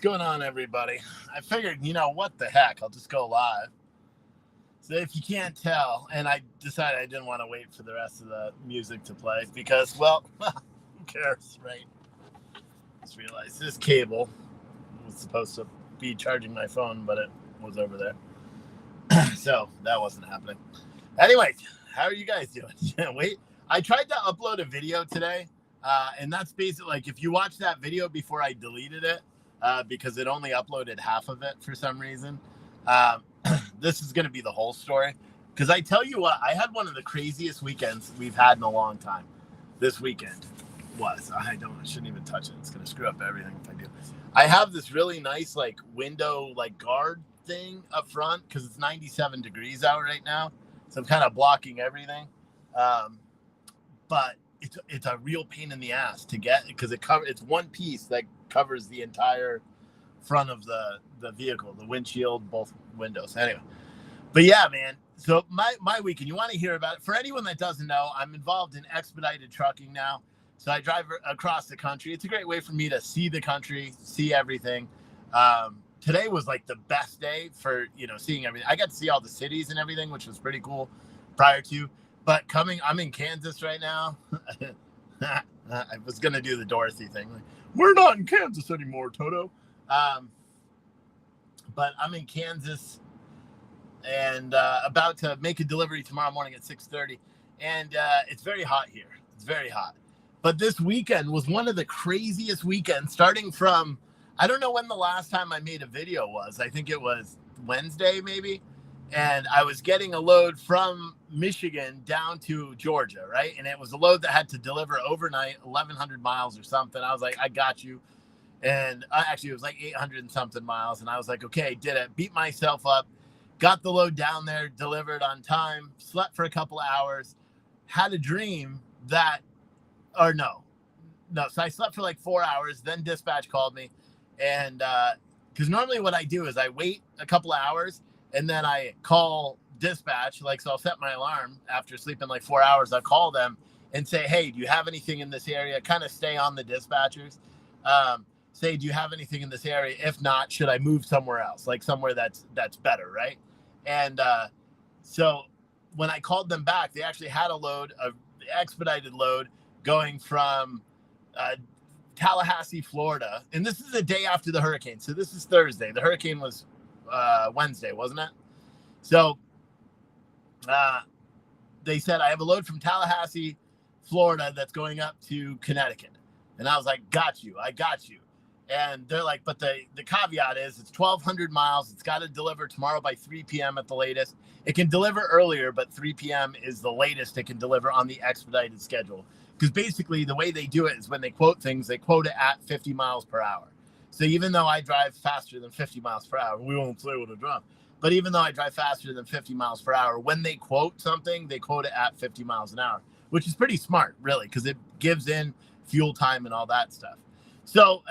going on, everybody? I figured, what the heck? I'll just go live. So if you can't tell, and I decided I didn't want to wait for the rest of the music to play because, well, who cares, right? Just realized this cable was supposed to be charging my phone, but it was over there. So that wasn't happening. Anyway, how are you guys doing? Wait, I tried to upload a video today, and that's basically like if you watch that video before I deleted it, because it only uploaded half of it for some reason. This is going to be the whole story. Because I tell you what, I had one of the craziest weekends we've had in a long time. This weekend I shouldn't even touch it. It's going to screw up everything if I do. I have this really nice window guard thing up front because it's 97 degrees out right now. So I'm kind of blocking everything. But it's a real pain in the ass to get because it's one piece that covers the entire front of the vehicle, the windshield, both windows. Anyway, but yeah, man. So my weekend, you want to hear about it? For anyone that doesn't know, I'm involved in expedited trucking now. So I drive across the country. It's a great way for me to see the country, see everything. Today was the best day for, seeing everything. I got to see all the cities and everything, which was pretty cool prior to. But I'm in Kansas right now. I was going to do the Dorothy thing. We're not in Kansas anymore, Toto. But I'm in Kansas and about to make a delivery tomorrow morning at 6:30. And it's very hot here. It's very hot. But this weekend was one of the craziest weekends, starting from, I don't know when the last time I made a video was. I think it was Wednesday, maybe. And I was getting a load from Michigan down to Georgia, right? And it was a load that had to deliver overnight, 1,100 miles or something. I was like, I got you. And actually, it was 800 and something miles. And I was like, okay, did it. Beat myself up. Got the load down there, delivered on time, slept for a couple of hours, had a dream that, or no. So I slept for 4 hours. Then dispatch called me. And because normally what I do is I wait a couple of hours and then I call dispatch. So I'll set my alarm after sleeping 4 hours. I'll call them and say, hey, do you have anything in this area? Kind of stay on the dispatchers. Say, do you have anything in this area? If not, should I move somewhere else? Somewhere that's better, right? And so when I called them back, they actually had a expedited load going from Tallahassee, Florida. And this is the day after the hurricane. So this is Thursday. The hurricane was Wednesday, wasn't it? So they said, I have a load from Tallahassee, Florida that's going up to Connecticut. And I was like, I got you. And they're like, but the caveat is it's 1,200 miles. It's got to deliver tomorrow by 3 p.m. at the latest. It can deliver earlier, but 3 p.m. is the latest it can deliver on the expedited schedule. Because basically the way they do it is when they quote things, they quote it at 50 miles per hour. So even though I drive faster than 50 miles per hour, we won't say what I drive. But even though I drive faster than 50 miles per hour, when they quote something, they quote it at 50 miles an hour, which is pretty smart, really, because it gives in fuel time and all that stuff. So,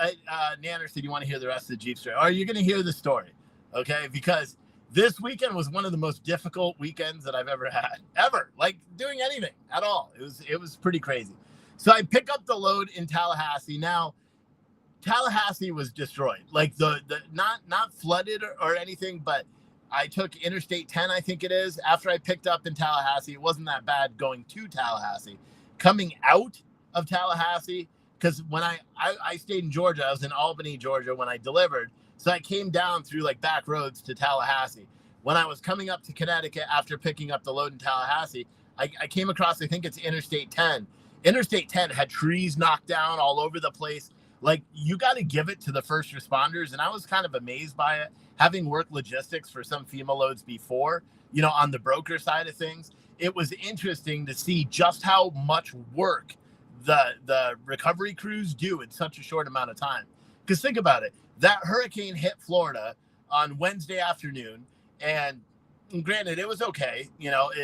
Nanner said, you want to hear the rest of the Jeep story? Are you going to hear the story? Okay, because this weekend was one of the most difficult weekends that I've ever had, doing anything at all. It was pretty crazy. So I pick up the load in Tallahassee. Now, Tallahassee was destroyed, not flooded or anything, but I took Interstate 10, I think it is. After I picked up in Tallahassee, it wasn't that bad going to Tallahassee. Coming out of Tallahassee, because when I stayed in Georgia, I was in Albany, Georgia when I delivered. So I came down through back roads to Tallahassee. When I was coming up to Connecticut after picking up the load in Tallahassee, I came across, I think it's Interstate 10. Interstate 10 had trees knocked down all over the place. You got to give it to the first responders. And I was kind of amazed by it, having worked logistics for some FEMA loads before, on the broker side of things. It was interesting to see just how much work the recovery crews do in such a short amount of time. Because think about it, that hurricane hit Florida on Wednesday afternoon, and granted, it was okay.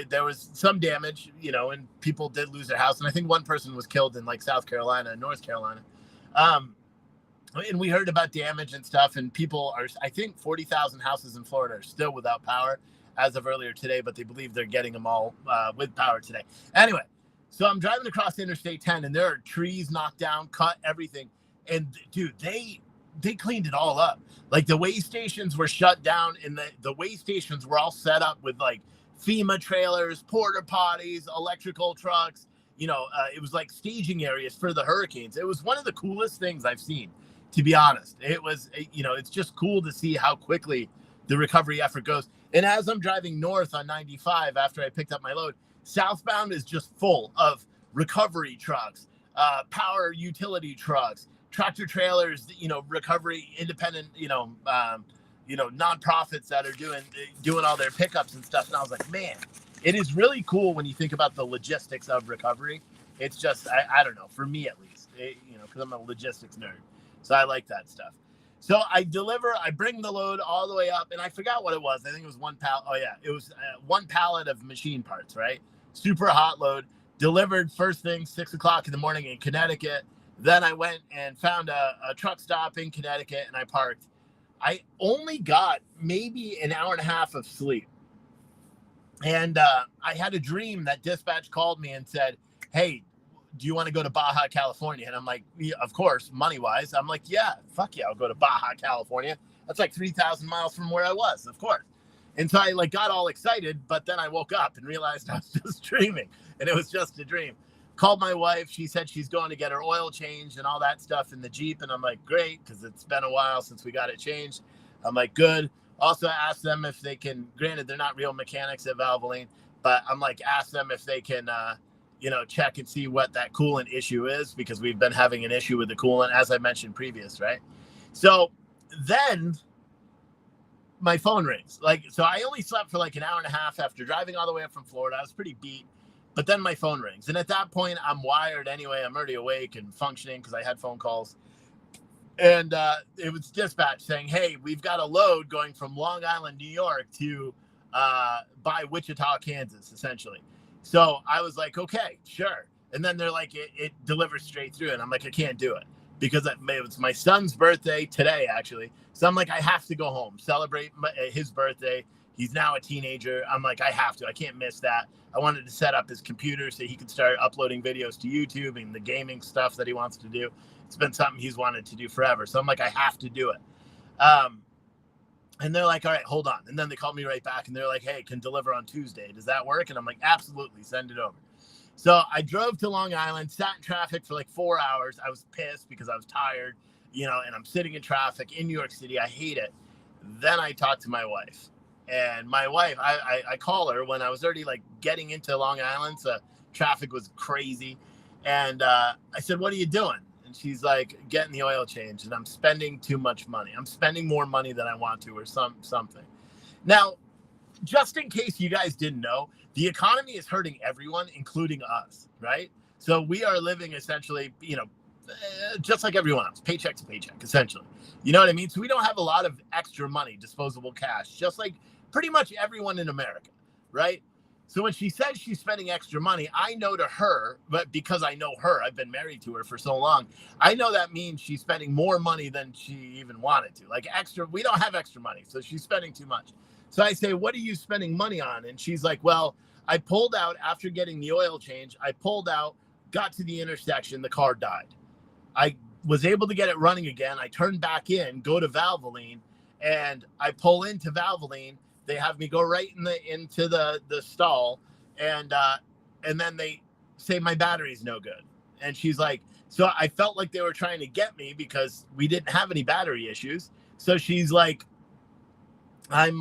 There was some damage, and people did lose their house. And I think one person was killed in South Carolina and North Carolina. And we heard about damage and stuff, and people I think 40,000 houses in Florida are still without power as of earlier today, but they believe they're getting them all with power today. Anyway, so I'm driving across Interstate 10, and there are trees knocked down, cut, everything. And dude, they cleaned it all up. Like the weigh stations were shut down, and the weigh stations were all set up with like FEMA trailers, porta potties, electrical trucks. It was like staging areas for the hurricanes. It was one of the coolest things I've seen, to be honest. It was, it's just cool to see how quickly the recovery effort goes. And as I'm driving north on 95 after I picked up my load, southbound is just full of recovery trucks, power utility trucks, tractor trailers, recovery independent, nonprofits that are doing all their pickups and stuff. And I was like, man, it is really cool when you think about the logistics of recovery. It's just, I don't know, for me at least, because I'm a logistics nerd. So I like that stuff. So I bring the load all the way up, and I forgot what it was. I think it was one pallet. Oh yeah, it was one pallet of machine parts, right? Super hot load, delivered first thing, 6 o'clock in the morning in Connecticut. Then I went and found a truck stop in Connecticut, and I parked. I only got maybe an hour and a half of sleep. And I had a dream that dispatch called me and said, hey, do you want to go to Baja, California? And I'm like, yeah, of course, money-wise. I'm like, yeah, fuck yeah, I'll go to Baja, California. That's like 3,000 miles from where I was, of course. And so I got all excited, but then I woke up and realized I was just dreaming, and it was just a dream. Called my wife. She said she's going to get her oil changed and all that stuff in the Jeep. And I'm like, great, because it's been a while since we got it changed. I'm like, good. Also asked them if they can, granted, they're not real mechanics at Valvoline, but I'm like, ask them if they can, check and see what that coolant issue is, because we've been having an issue with the coolant, as I mentioned previous, right? So then my phone rings. So I only slept for like an hour and a half after driving all the way up from Florida. I was pretty beat, but then my phone rings. And at that point, I'm wired anyway. I'm already awake and functioning because I had phone calls. And it was dispatch saying, hey, we've got a load going from Long Island, New York to by Wichita, Kansas, essentially. So I was like, okay, sure. And then they're like, it delivers straight through. And I'm like, I can't do it because it's my son's birthday today, actually. So I'm like, I have to go home, celebrate his birthday. He's now a teenager. I'm like, I have to. I can't miss that. I wanted to set up his computer so he could start uploading videos to YouTube and the gaming stuff that he wants to do. It's been something he's wanted to do forever. So I'm like, I have to do it. And they're like, all right, hold on. And then they called me right back and they're like, hey, can deliver on Tuesday. Does that work? And I'm like, absolutely, send it over. So I drove to Long Island, sat in traffic for like 4 hours. I was pissed because I was tired, and I'm sitting in traffic in New York City. I hate it. Then I talked to my wife. And my wife, I call her when I was already like getting into Long Island. So traffic was crazy. And I said, what are you doing? And she's like, getting the oil change. And I'm spending too much money. I'm spending more money than I want to, or something. Now, just in case you guys didn't know, the economy is hurting everyone, including us, right? So we are living essentially, just like everyone else, paycheck to paycheck, essentially. You know what I mean? So we don't have a lot of extra money, disposable cash, just like pretty much everyone in America, right? So when she says she's spending extra money, I know to her, but because I know her, I've been married to her for so long, I know that means she's spending more money than she even wanted to. Like extra, we don't have extra money, so she's spending too much. So I say, what are you spending money on? And she's like, well, I pulled out after getting the oil change. I pulled out, got to the intersection, the car died. I was able to get it running again. I turned back in, go to Valvoline, and I pull into Valvoline. They have me go right into the stall, and then they say my battery's no good. And she's like, so I felt like they were trying to get me because we didn't have any battery issues. So she's like, I'm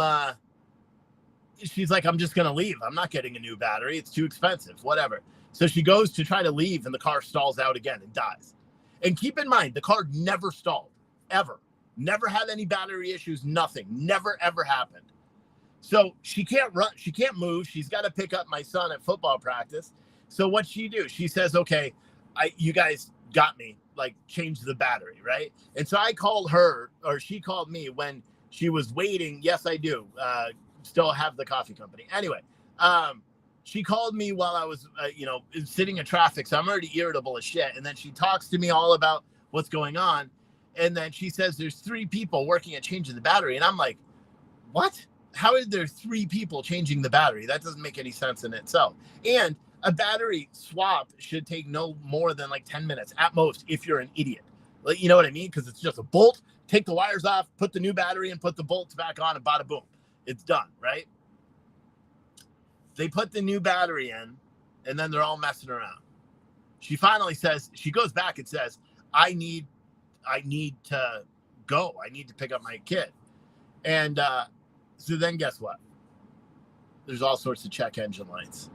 just gonna leave. I'm not getting a new battery. It's too expensive. Whatever. So she goes to try to leave, and the car stalls out again and dies. And keep in mind, the car never stalled, ever. Never had any battery issues. Nothing. Never ever happened. So she can't run. She can't move. She's got to pick up my son at football practice. So what'd she do? She says, okay, you guys got me, like change the battery, right? And so I called her, or she called me when she was waiting. Yes, I do. Still have the coffee company. Anyway, she called me while I was, sitting in traffic. So I'm already irritable as shit. And then she talks to me all about what's going on. And then she says, there's 3 people working at changing the battery. And I'm like, what? How is there 3 people changing the battery? That doesn't make any sense in itself. And a battery swap should take no more than like 10 minutes at most if you're an idiot. Like, you know what I mean? Because it's just a bolt, take the wires off, put the new battery in, put the bolts back on, and bada boom. It's done, right? They put the new battery in, and then they're all messing around. She finally says, she goes back and says, I need to go. I need to pick up my kid. And so then guess what? There's all sorts of check engine lights.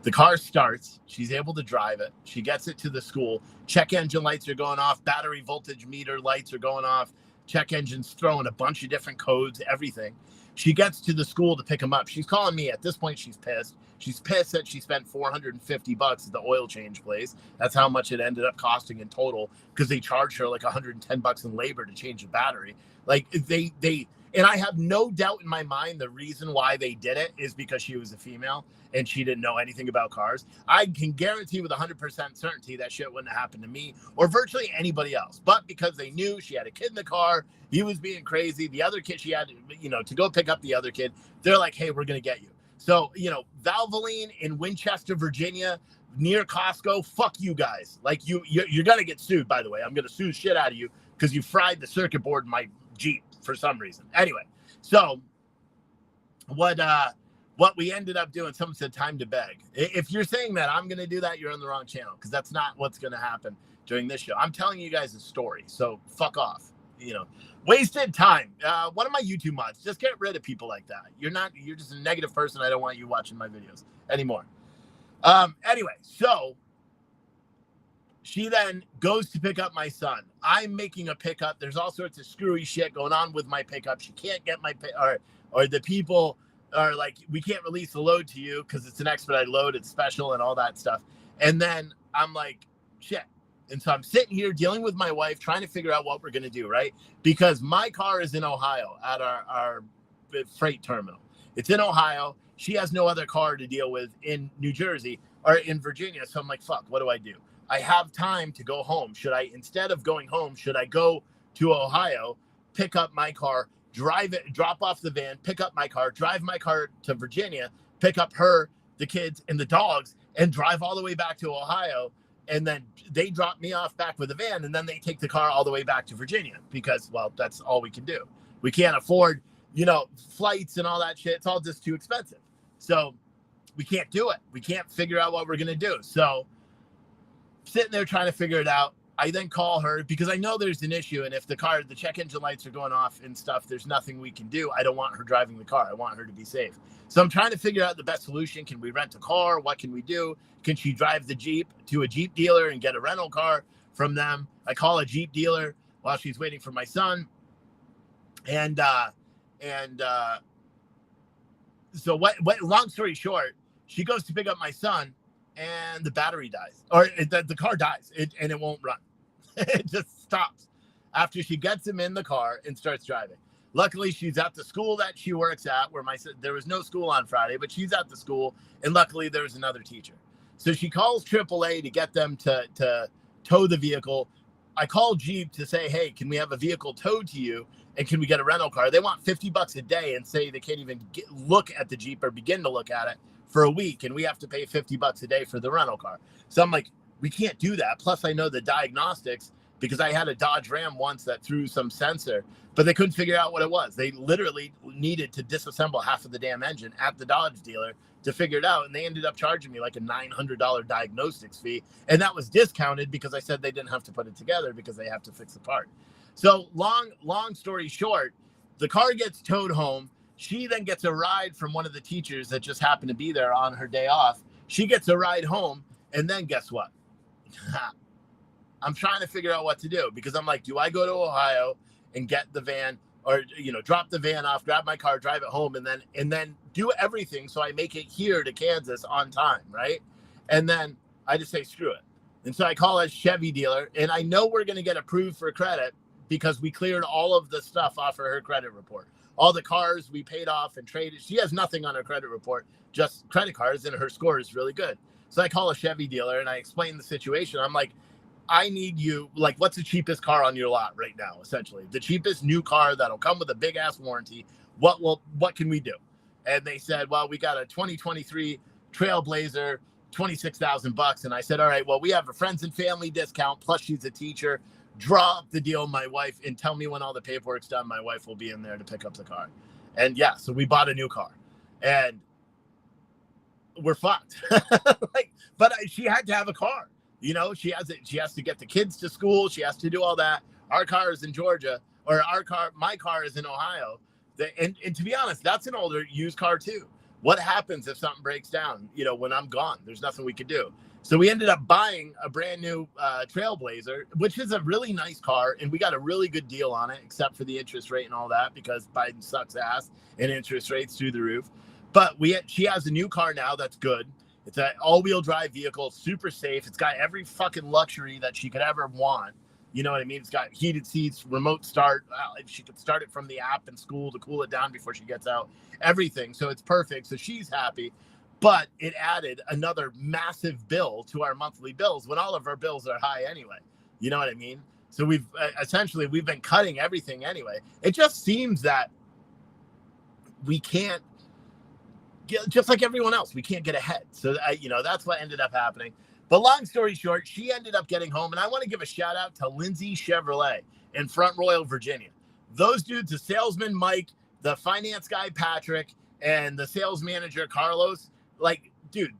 The car starts. She's able to drive it. She gets it to the school. Check engine lights are going off. Battery voltage meter lights are going off. Check engine's throwing a bunch of different codes, everything. She gets to the school to pick him up. She's calling me. At this point, she's pissed. She's pissed that she spent $450 at the oil change place. That's how much it ended up costing in total, because they charged her like $110 in labor to change the battery. Like they, and I have no doubt in my mind the reason why they did it is because she was a female and she didn't know anything about cars. I can guarantee with 100% certainty that shit wouldn't have happened to me or virtually anybody else. But because they knew she had a kid in the car, he was being crazy. The other kid, she had, to go pick up the other kid. They're like, hey, we're going to get you. So, Valvoline in Winchester, Virginia, near Costco, fuck you guys. Like you're going to get sued, by the way. I'm going to sue the shit out of you because you fried the circuit board in my Jeep for some reason. Anyway, so what we ended up doing, someone said time to beg. If you're saying that I'm going to do that, you're on the wrong channel, because that's not what's going to happen during this show. I'm telling you guys a story, so fuck off. Wasted time. One of my YouTube mods, just get rid of people like that. You're just a negative person. I don't want you watching my videos anymore. Anyway, so she then goes to pick up my son. I'm making a pickup. There's all sorts of screwy shit going on with my pickup. She can't get my or the people are like, we can't release the load to you because it's an expedite load. It's special and all that stuff. And then I'm like, shit. And so I'm sitting here dealing with my wife, trying to figure out what we're going to do, right? Because my car is in Ohio at our freight terminal. It's in Ohio. She has no other car to deal with in New Jersey or in Virginia. So I'm like, fuck, what do? I have time to go home. Instead of going home, should I go to Ohio, pick up my car, drive it, drop off the van, pick up my car, drive my car to Virginia, pick up her, the kids, and the dogs, and drive all the way back to Ohio? And then they drop me off back with the van, and then they take the car all the way back to Virginia because, well, that's all we can do. We can't afford, flights and all that shit. It's all just too expensive. So we can't do it. We can't figure out what we're going to do. So sitting there trying to figure it out. I then call her because I know there's an issue. And if the check engine lights are going off and stuff, there's nothing we can do. I don't want her driving the car. I want her to be safe. So I'm trying to figure out the best solution. Can we rent a car? What can we do? Can she drive the Jeep to a Jeep dealer and get a rental car from them? I call a Jeep dealer while she's waiting for my son. So long story short, she goes to pick up my son and the battery dies, or the car dies, and it won't run. It just stops after she gets him in the car and starts driving. Luckily, she's at the school that she works at, where there was no school on Friday, but she's at the school, and luckily there was another teacher. So she calls AAA to get them to tow the vehicle. I call Jeep to say, hey, can we have a vehicle towed to you, and can we get a rental car? They want $50 a day and say they can't even look at the Jeep or begin to look at it for a week, and we have to pay $50 a day for the rental car. So I'm like, we can't do that. Plus, I know the diagnostics because I had a Dodge Ram once that threw some sensor, but they couldn't figure out what it was. They literally needed to disassemble half of the damn engine at the Dodge dealer to figure it out, and they ended up charging me like a $900 diagnostics fee, and that was discounted because I said they didn't have to put it together because they have to fix the part. So long story short, the car gets towed home. She then gets a ride from one of the teachers that just happened to be there on her day off. She gets a ride home, and then guess what? I'm trying to figure out what to do because I'm like, do I go to Ohio and get the van, or drop the van off, grab my car, drive it home, and then do everything so I make it here to Kansas on time, right? And then I just say screw it. And so I call a Chevy dealer, and I know we're going to get approved for credit because we cleared all of the stuff off of her credit report. All the cars we paid off and traded. She has nothing on her credit report, just credit cards, and her score is really good. So I call a Chevy dealer and I explain the situation. I'm like, I need you, like, what's the cheapest car on your lot right now, essentially? The cheapest new car that'll come with a big-ass warranty. What can we do? And they said, well, we got a 2023 Trailblazer, $26,000. And I said, all right, well, we have a friends and family discount, plus she's a teacher. draw up the deal, my wife, and tell me when all the paperwork's done. My wife will be in there to pick up the car. And yeah, so we bought a new car, and we're fucked. But she had to have a car. You know, she has to get the kids to school. She has to do all that. Our car is in Georgia, or my car is in Ohio. And to be honest, that's an older used car too. What happens if something breaks down, you know, when I'm gone? There's nothing we could do. So we ended up buying a brand new Trailblazer, which is a really nice car. And we got a really good deal on it, except for the interest rate and all that, because Biden sucks ass and interest rates through the roof. But she has a new car now that's good. It's an all-wheel drive vehicle, super safe. It's got every fucking luxury that she could ever want. You know what I mean? It's got heated seats, remote start. She could start it from the app in school to cool it down before she gets out. Everything. So it's perfect. So she's happy. But it added another massive bill to our monthly bills when all of our bills are high anyway. You know what I mean? So we've been cutting everything anyway. It just seems that we can't, just like everyone else, we can't get ahead. So, that's what ended up happening. But long story short, she ended up getting home. And I want to give a shout out to Lindsay Chevrolet in Front Royal, Virginia. Those dudes, the salesman, Mike, the finance guy, Patrick, and the sales manager, Carlos, like, dude,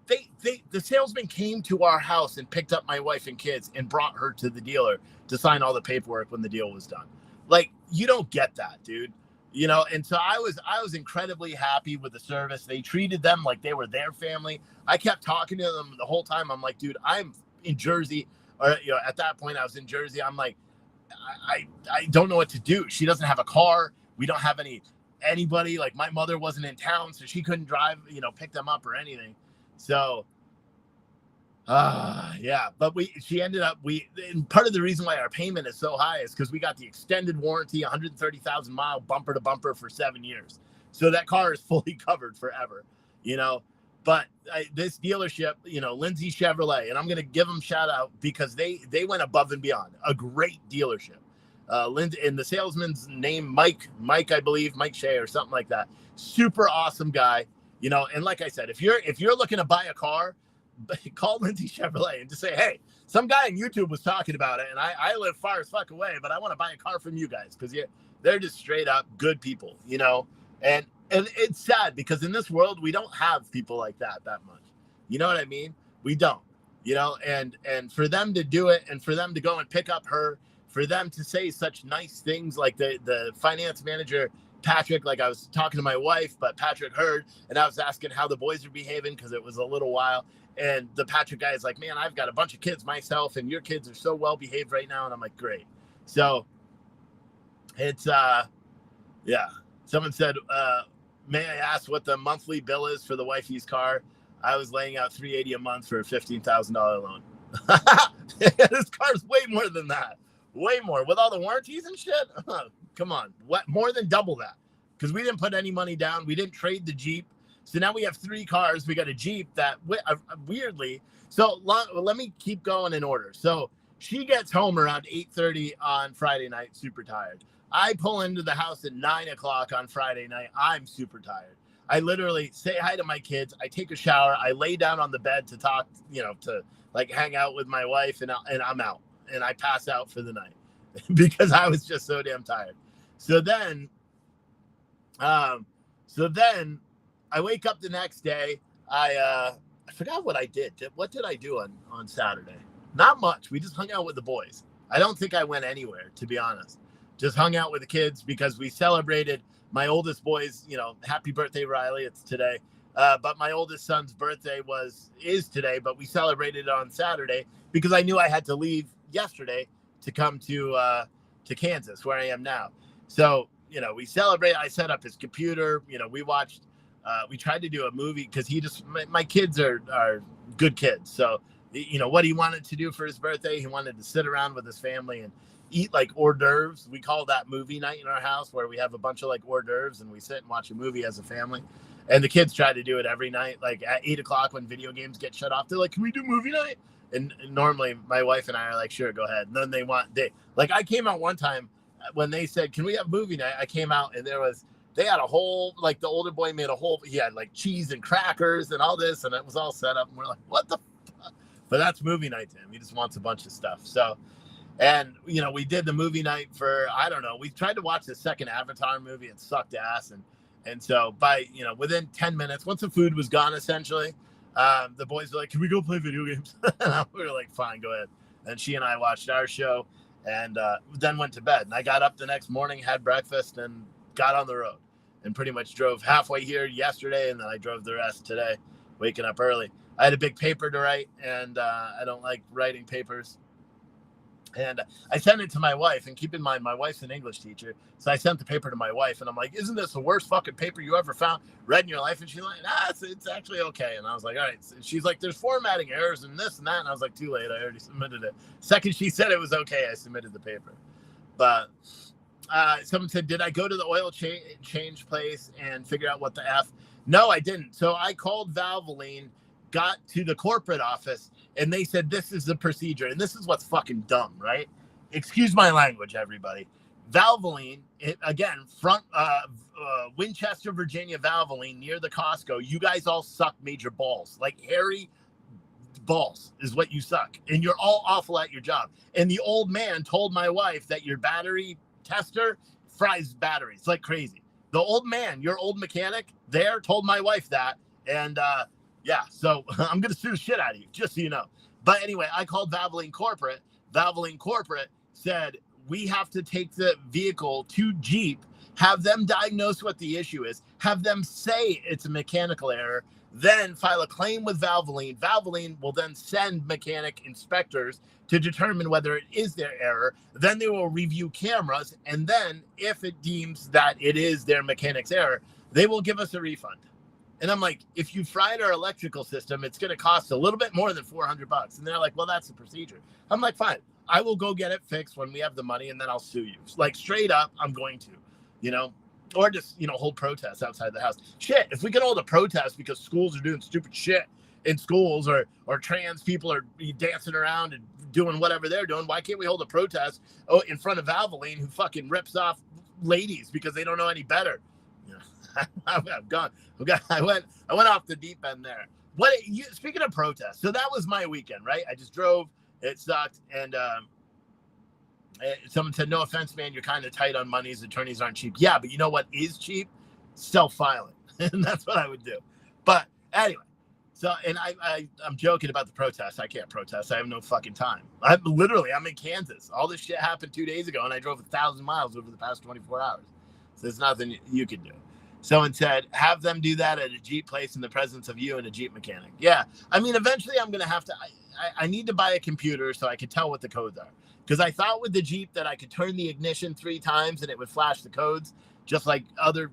the salesman came to our house and picked up my wife and kids and brought her to the dealer to sign all the paperwork when the deal was done. Like, you don't get that, dude. You know, and so I was incredibly happy with the service. They treated them like they were their family. I kept talking to them the whole time. I'm like, dude, I'm in Jersey, or at that point I was in Jersey. I'm like, I don't know what to do. She doesn't have a car. We don't have anybody. Like, my mother wasn't in town, so she couldn't drive, pick them up or anything. So yeah, but she ended up, and part of the reason why our payment is so high is because we got the extended warranty, 130,000 mile bumper to bumper for 7 years. So that car is fully covered forever, but this dealership, Lindsay Chevrolet, and I'm going to give them shout out because they went above and beyond. A great dealership. Lindsay, and the salesman's name, Mike, I believe, Mike Shea or something like that. Super awesome guy, and like I said, if you're looking to buy a car, call Lindsay Chevrolet and just say, hey, some guy on YouTube was talking about it, and I live far as fuck away, but I want to buy a car from you guys, because they're just straight up good people, and it's sad because in this world we don't have people like that much. You know what I mean? We don't, and for them to do it, and for them to go and pick up her, for them to say such nice things, like the finance manager Patrick, like, I was talking to my wife, but Patrick heard, and I was asking how the boys are behaving because it was a little while. And the Patrick guy is like, man, I've got a bunch of kids myself, and your kids are so well behaved right now. And I'm like, great. So it's yeah. Someone said, may I ask what the monthly bill is for the wifey's car? I was laying out $380 a month for a $15,000 loan. This car's way more than that. Way more with all the warranties and shit. Come on, what, more than double that? Because we didn't put any money down. We didn't trade the Jeep. So now we have 3 cars. We got a Jeep that weirdly. So let me keep going in order. So she gets home around 8:30 on Friday night, super tired. I pull into the house at 9 o'clock on Friday night. I'm super tired. I literally say hi to my kids. I take a shower. I lay down on the bed to talk, to like hang out with my wife, and I'm out. And I pass out for the night because I was just so damn tired. So then I wake up the next day. I forgot what I did. What did I do on Saturday? Not much. We just hung out with the boys. I don't think I went anywhere, to be honest. Just hung out with the kids because we celebrated my oldest boy's, happy birthday, Riley. It's today. But my oldest son's birthday is today, but we celebrated it on Saturday because I knew I had to leave yesterday to come to Kansas, where I am now. So, we celebrate. I set up his computer. We watched. We tried to do a movie because my kids are good kids. So, what he wanted to do for his birthday, he wanted to sit around with his family and eat like hors d'oeuvres. We call that movie night in our house, where we have a bunch of like hors d'oeuvres and we sit and watch a movie as a family. And the kids try to do it every night, like at 8 o'clock when video games get shut off. They're like, can we do movie night? And normally my wife and I are like, sure, go ahead. And then I came out one time when they said, can we have movie night? I came out and they had a whole, like the older boy made he had like cheese and crackers and all this, and it was all set up. And we're like, what the fuck? But that's movie night to him. He just wants a bunch of stuff. So And, we did the movie night for, I don't know, we tried to watch the second Avatar movie. It sucked ass. And so within 10 minutes, once the food was gone, essentially, the boys were like, can we go play video games? And we were like, fine, go ahead. And she and I watched our show and then went to bed. And I got up the next morning, had breakfast, and got on the road and pretty much drove halfway here yesterday. And then I drove the rest today, waking up early. I had a big paper to write, and I don't like writing papers. And I sent it to my wife, and keep in mind, my wife's an English teacher. So I sent the paper to my wife, and I'm like, isn't this the worst fucking paper you ever read in your life? And she's like, it's actually okay. And I was like, all right. So she's like, there's formatting errors and this and that. And I was like, too late. I already submitted it. Second she said it was okay, I submitted the paper. But someone said, did I go to the oil change place and figure out what the F? No, I didn't. So I called Valvoline, got to the corporate office, and they said, this is the procedure. And this is what's fucking dumb, right? Excuse my language, everybody. Valvoline, Winchester, Virginia, Valvoline, near the Costco. You guys all suck major balls. Like hairy balls is what you suck. And you're all awful at your job. And the old man told my wife that your battery tester fries batteries like crazy. The old man, your old mechanic there, told my wife that. And, yeah, so I'm going to sue the shit out of you, just so you know. But anyway, I called Valvoline Corporate. Valvoline Corporate said, we have to take the vehicle to Jeep, have them diagnose what the issue is, have them say it's a mechanical error, then file a claim with Valvoline. Valvoline will then send mechanic inspectors to determine whether it is their error. Then they will review cameras. And then if it deems that it is their mechanic's error, they will give us a refund. And I'm like, if you fried our electrical system, it's going to cost a little bit more than $400. And they're like, well, that's the procedure. I'm like, fine, I will go get it fixed when we have the money, and then I'll sue you. Like straight up, I'm going to, or just, hold protests outside the house. Shit, if we can hold a protest because schools are doing stupid shit in schools, or trans people are dancing around and doing whatever they're doing, why can't we hold a protest in front of Valvoline, who fucking rips off ladies because they don't know any better? I've gone. I went off the deep end there. Speaking of protests, so that was my weekend, right? I just drove. It sucked, and someone said, "No offense, man, you're kind of tight on money. Attorneys aren't cheap." Yeah, but you know what is cheap? Self-filing, and that's what I would do. But anyway, so and I'm joking about the protests. I can't protest. I have no fucking time. I'm in Kansas. All this shit happened 2 days ago, and I drove 1,000 miles over the past 24 hours. So there's nothing you can do. Someone said, have them do that at a Jeep place in the presence of you and a Jeep mechanic. Yeah. I mean, eventually I'm going to have to, I need to buy a computer so I can tell what the codes are. Because I thought with the Jeep that I could turn the ignition 3 times and it would flash the codes, just like other,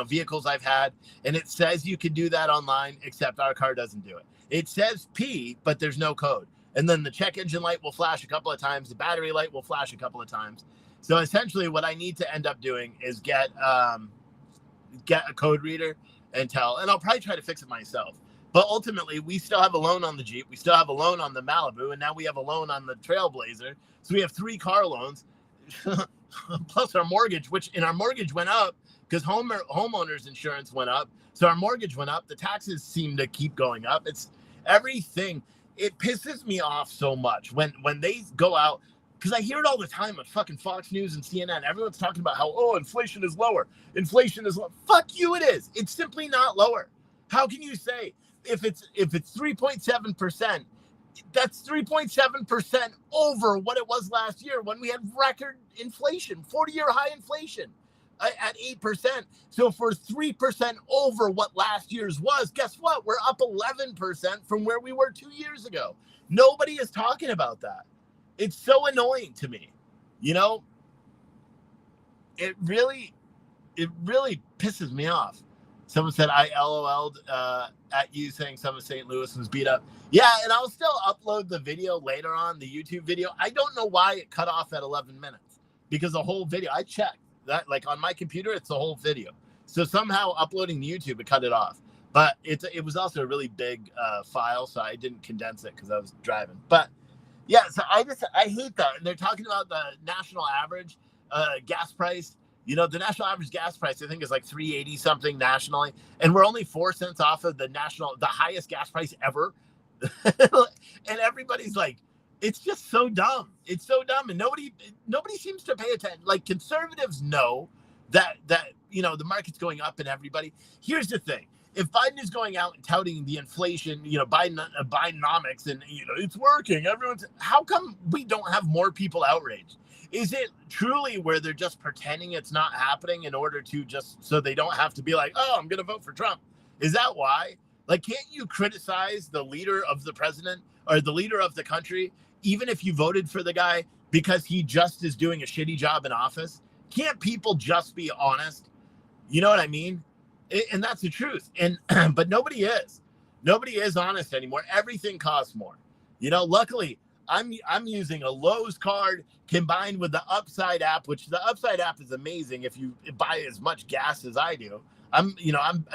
vehicles I've had. And it says you can do that online, except our car doesn't do it. It says P, but there's no code. And then the check engine light will flash a couple of times. The battery light will flash a couple of times. So essentially what I need to end up doing is get a code reader and I'll probably try to fix it myself. But ultimately, we still have a loan on the Jeep. We still have a loan on the Malibu. And now we have a loan on the Trailblazer. So we have 3 car loans plus our mortgage, which in our mortgage went up because homeowners insurance went up. So our mortgage went up. The taxes seem to keep going up. It's everything. It pisses me off so much when they go out. Because I hear it all the time on fucking Fox News and CNN. Everyone's talking about how, inflation is lower. Inflation is low. Fuck you, it is. It's simply not lower. How can you say if it's 3.7%, that's 3.7% over what it was last year when we had record inflation, 40-year high inflation at 8%. So for 3% over what last year's was, guess what? We're up 11% from where we were 2 years ago. Nobody is talking about that. It's so annoying to me, it really pisses me off. Someone said I LOL'd at you saying some of St. Louis was beat up. Yeah, and I'll still upload the video later on, the YouTube video. I don't know why it cut off at 11 minutes because the whole video, I checked that, like on my computer, it's the whole video. So somehow uploading to YouTube, it cut it off. But it was also a really big file, so I didn't condense it because I was driving. But yeah, so I hate that. And they're talking about the national average gas price. The national average gas price, I think, is like $3.80 something nationally. And we're only 4 cents off of the highest gas price ever. And everybody's like, It's just so dumb. It's so dumb, and nobody seems to pay attention. Like conservatives know that the market's going up and everybody. Here's the thing: if Biden is going out and touting the inflation, Bidenomics, and it's working, how come we don't have more people outraged? Is it truly where they're just pretending it's not happening in order to just so they don't have to be like, oh, I'm going to vote for Trump? Is that why? Like, can't you criticize the leader of the president or the leader of the country, even if you voted for the guy because he just is doing a shitty job in office? Can't people just be honest? You know what I mean? And that's the truth. And but nobody is honest anymore. Everything costs more. Luckily, I'm using a Lowe's card combined with the Upside app, which the Upside app is amazing if you buy as much gas as I do. I'm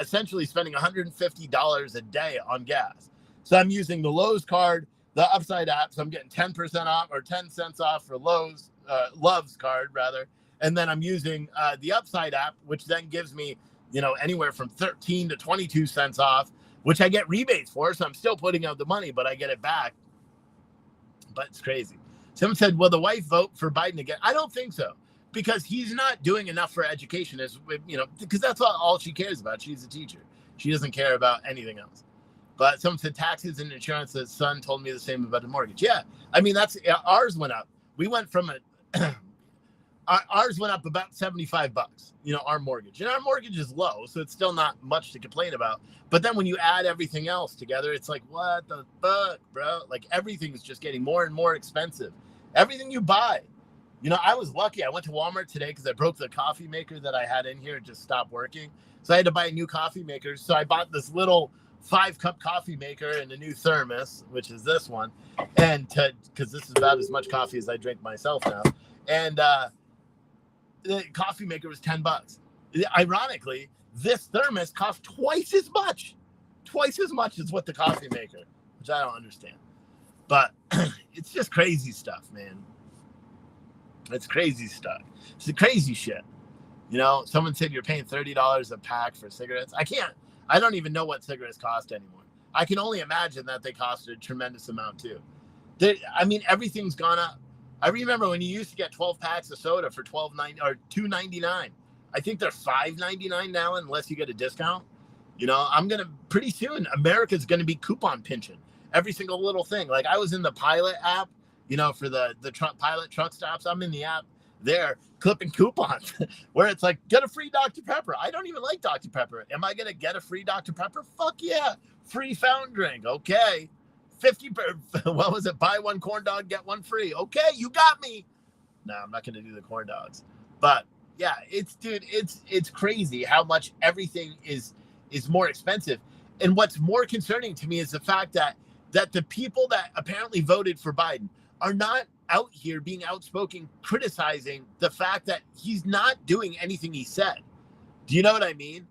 essentially spending $150 a day on gas. So I'm using the Lowe's card, the Upside app, so I'm getting 10% off or 10 cents off for Love's card rather. And then I'm using the Upside app, which then gives me, anywhere from 13 to 22 cents off, which I get rebates for. So I'm still putting out the money, but I get it back. But it's crazy. Someone said, will the wife vote for Biden again? I don't think so, because he's not doing enough for education, because that's all she cares about. She's a teacher. She doesn't care about anything else. But someone said taxes and insurance. The son told me the same about the mortgage. Yeah. I mean, ours went up. We went from ours went up about $75, our mortgage. And our mortgage is low, so it's still not much to complain about. But then when you add everything else together, it's like, what the fuck, bro? Like, everything is just getting more and more expensive. Everything you buy. I was lucky. I went to Walmart today because I broke the coffee maker that I had in here. It just stopped working. So I had to buy a new coffee maker. So I bought this little 5-cup coffee maker and a new thermos, which is this one. And because this is about as much coffee as I drink myself now. And the coffee maker was $10. Ironically, this thermos cost twice as much as what the coffee maker, which I don't understand. But it's just crazy stuff, man. It's crazy stuff. It's the crazy shit. Someone said you're paying $30 a pack for cigarettes. I don't even know what cigarettes cost anymore. I can only imagine that they cost a tremendous amount too. Everything's gone up. I remember when you used to get 12 packs of soda for $12.90 or $2.99. I think they're $5.99 now, unless you get a discount. Pretty soon, America's going to be coupon pinching every single little thing. Like, I was in the Pilot app, for the Pilot truck stops. I'm in the app there clipping coupons where it's like, get a free Dr. Pepper. I don't even like Dr. Pepper. Am I going to get a free Dr. Pepper? Fuck yeah. Free fountain drink. Okay. 50, what was it? Buy one corn dog, get one free. Okay, you got me. No, I'm not going to do the corn dogs. But yeah, it's crazy how much everything is more expensive. And what's more concerning to me is the fact that the people that apparently voted for Biden are not out here being outspoken, criticizing the fact that he's not doing anything he said. Do you know what I mean?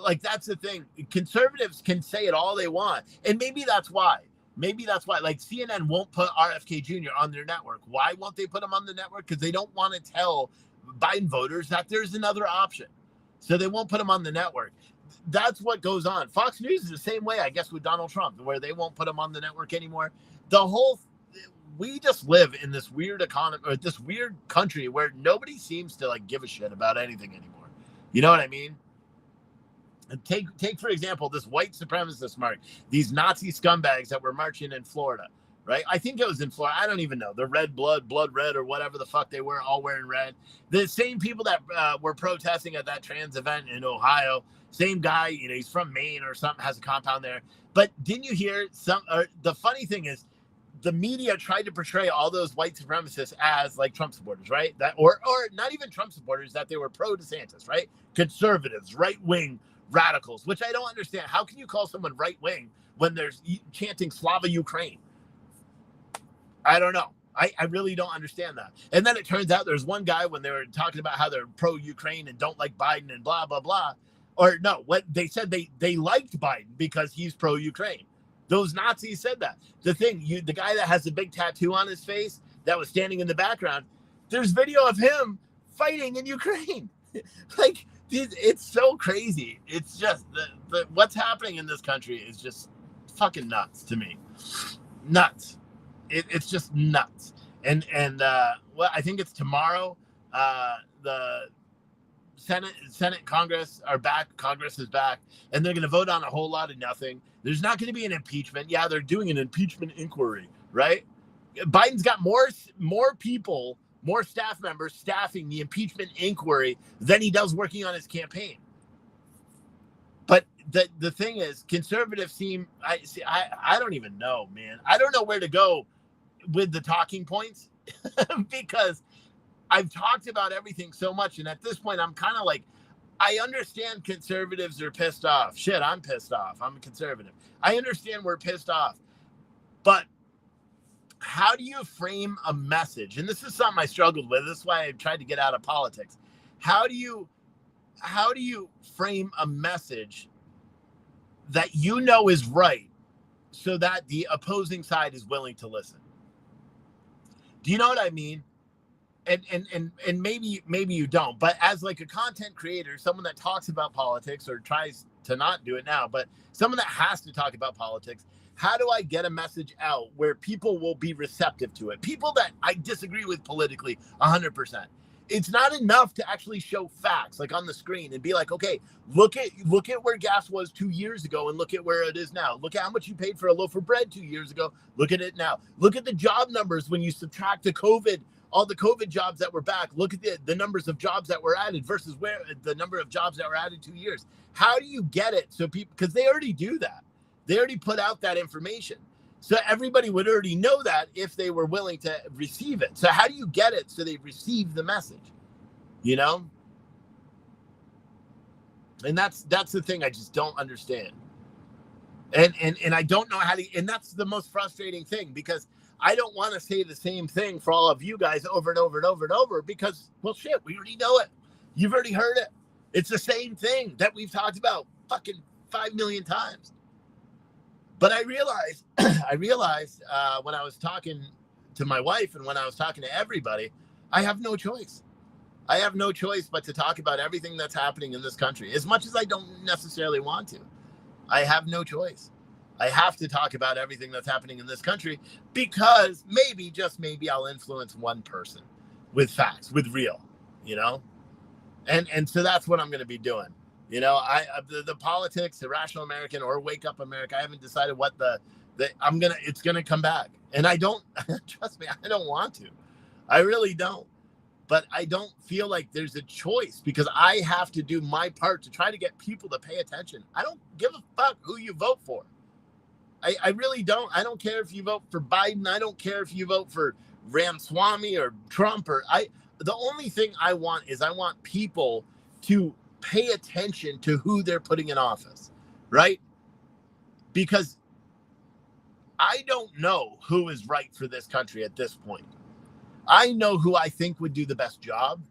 Like, that's the thing. Conservatives can say it all they want. And maybe that's why. Like, CNN won't put RFK Jr. on their network. Why won't they put him on the network? Because they don't want to tell Biden voters that there's another option. So they won't put him on the network. That's what goes on. Fox News is the same way, I guess, with Donald Trump, where they won't put him on the network anymore. We just live in this weird economy, or this weird country where nobody seems to give a shit about anything anymore. You know what I mean? And take for example, this white supremacist march, these Nazi scumbags that were marching in Florida, right? I think it was in Florida. I don't even know. The red blood red, or whatever the fuck they were, all wearing red. The same people that were protesting at that trans event in Ohio, same guy, he's from Maine or something, has a compound there. But didn't you hear the funny thing is, the media tried to portray all those white supremacists as like Trump supporters, right? That or not even Trump supporters, that they were pro DeSantis, right? Conservatives, right-wing radicals, which I don't understand. How can you call someone right-wing when they're chanting Slava Ukraine? I don't know. I really don't understand that. And then it turns out there's one guy, when they were talking about how they're pro-Ukraine and don't like Biden and blah, blah, blah. Or no, what they said, they liked Biden because he's pro-Ukraine. Those Nazis said that. The guy that has the big tattoo on his face that was standing in the background, there's video of him fighting in Ukraine. Like, it's so crazy. It's just what's happening in this country is just fucking nuts to me. Nuts. it's just nuts. And well, I think it's tomorrow. The Senate, Congress are back. Congress is back, and they're going to vote on a whole lot of nothing. There's not going to be an impeachment. Yeah, they're doing an impeachment inquiry, right? Biden's got more people, more staff members staffing the impeachment inquiry than he does working on his campaign. But the thing is, conservatives I don't even know, man. I don't know where to go with the talking points because I've talked about everything so much. And at this point, I'm kind of like, I understand conservatives are pissed off. Shit, I'm pissed off. I'm a conservative. I understand we're pissed off. But how do you frame a message? And this is something I struggled with. This is why I tried to get out of politics. How do you frame a message that you know is right so that the opposing side is willing to listen? Do you know what I mean? And maybe you don't, but as like a content creator, someone that talks about politics or tries to not do it now, but someone that has to talk about politics, how do I get a message out where people will be receptive to it? People that I disagree with politically 100%. It's not enough to actually show facts like on the screen and be like, okay, look at where gas was 2 years ago and look at where it is now. Look at how much you paid for a loaf of bread 2 years ago. Look at it now. Look at the job numbers when you subtract all the COVID jobs that were back. Look at the numbers of jobs that were added versus where the number of jobs that were added 2 years. How do you get it so people, because they already do that. They already put out that information. So everybody would already know that if they were willing to receive it. So how do you get it so they receive the message? You know? And that's the thing I just don't understand. And I don't know how to, and that's the most frustrating thing, because I don't want to say the same thing for all of you guys over and over and over and over because, well, shit, we already know it. You've already heard it. It's the same thing that we've talked about fucking 5 million times. But I realized when I was talking to my wife and when I was talking to everybody, I have no choice. I have no choice but to talk about everything that's happening in this country. As much as I don't necessarily want to, I have no choice. I have to talk about everything that's happening in this country because maybe, just maybe, I'll influence one person with facts, with real, you know? And so that's what I'm going to be doing. You know, the politics, the Rational American or Wake Up America, I haven't decided what it's going to come back. And I don't, trust me, I don't want to. I really don't. But I don't feel like there's a choice because I have to do my part to try to get people to pay attention. I don't give a fuck who you vote for. I really don't. I don't care if you vote for Biden. I don't care if you vote for Ramaswamy or Trump the only thing I want is I want people to pay attention to who they're putting in office, right? Because I don't know who is right for this country at this point. I know who I think would do the best job,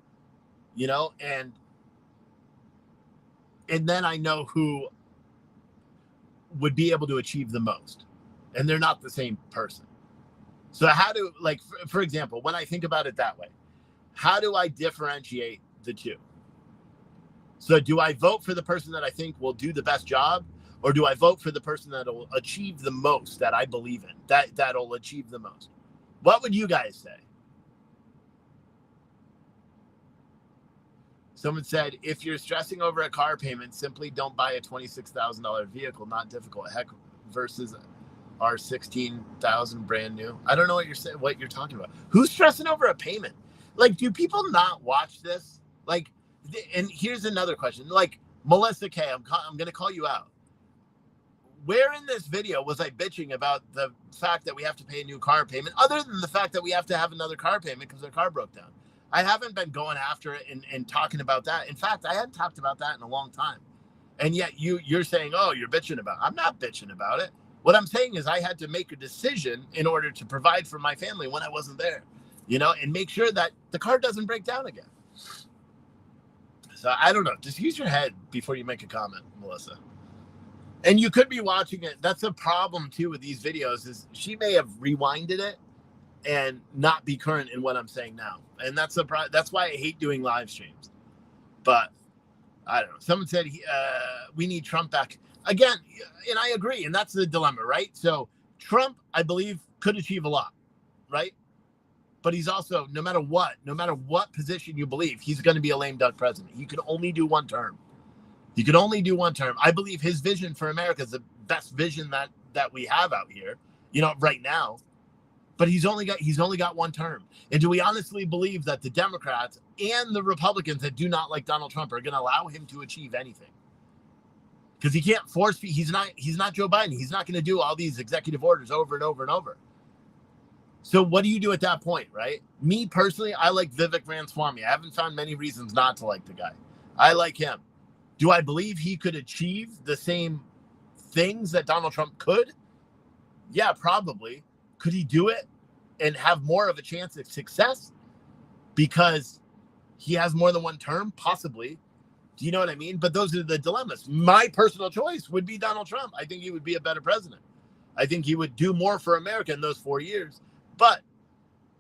you know, and then I know who would be able to achieve the most, and they're not the same person. So how do, like, for example, when I think about it that way, how do I differentiate the two? So do I vote for the person that I think will do the best job, or do I vote for the person that will achieve the most that I believe in, that'll achieve the most? What would you guys say? Someone said, if you're stressing over a car payment, simply don't buy a $26,000 vehicle. Not difficult. Heck, versus our $16,000 brand new. I don't know what you're talking about. Who's stressing over a payment? Like, do people not watch this? Like, and here's another question. Like, Melissa K, I'm going to call you out. Where in this video was I bitching about the fact that we have to pay a new car payment, other than the fact that we have to have another car payment because our car broke down? I haven't been going after it and talking about that. In fact, I hadn't talked about that in a long time. And yet you're saying, oh, you're bitching about it. I'm not bitching about it. What I'm saying is I had to make a decision in order to provide for my family when I wasn't there, you know, and make sure that the car doesn't break down again. So I don't know. Just use your head before you make a comment, Melissa. And you could be watching it. That's a problem, too, with these videos is she may have rewinded it and not be current in what I'm saying now. And that's why I hate doing live streams. But I don't know. Someone said we need Trump back. Again, and I agree. And that's the dilemma, right? So Trump, I believe, could achieve a lot. right? But he's also, no matter what position you believe, he's going to be a lame duck president. He can only do one term. He can only do one term. I believe his vision for America is the best vision that we have out here, right now. But he's only got one term. And do we honestly believe that the Democrats and the Republicans that do not like Donald Trump are going to allow him to achieve anything? Because he can't force feed. He's not Joe Biden. He's not going to do all these executive orders over and over and over. So what do you do at that point, right? Me personally, I like Vivek Ramaswamy. I haven't found many reasons not to like the guy. I like him. Do I believe he could achieve the same things that Donald Trump could? Yeah, probably. Could he do it and have more of a chance of success because he has more than one term? Possibly. Do you know what I mean? But those are the dilemmas. My personal choice would be Donald Trump. I think he would be a better president. I think he would do more for America in those 4 years. But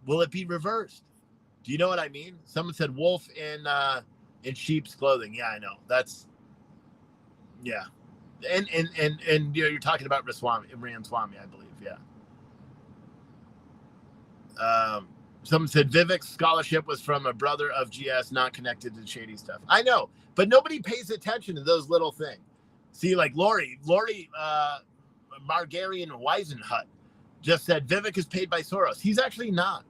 will it be reversed? Do you know what I mean? Someone said wolf in sheep's clothing. Yeah, I know. That's, yeah. And you're talking about Ramaswamy, I believe. Yeah. Someone said Vivek's scholarship was from a brother of GS, not connected to shady stuff. I know, but nobody pays attention to those little things. See, like Lori Margarian Weisenhut just said Vivek is paid by Soros. He's actually not.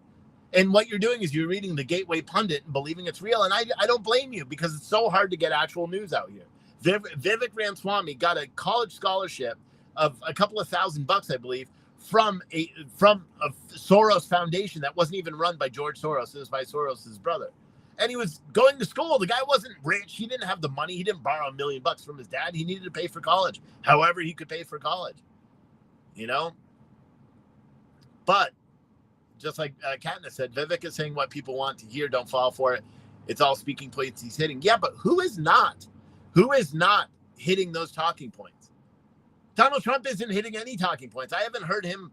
And what you're doing is you're reading the Gateway Pundit and believing it's real. And I don't blame you because it's so hard to get actual news out here. Vivek Ramaswamy got a college scholarship of a couple of $1,000, I believe, from a Soros foundation that wasn't even run by George Soros. It was by Soros's brother. And he was going to school. The guy wasn't rich. He didn't have the money. He didn't borrow $1 million from his dad. He needed to pay for college. However, he could pay for college, But just like Katniss said, Vivek is saying what people want to hear. Don't fall for it. It's all speaking points he's hitting. Yeah, but who is not? Who is not hitting those talking points? Donald Trump isn't hitting any talking points. I haven't heard him,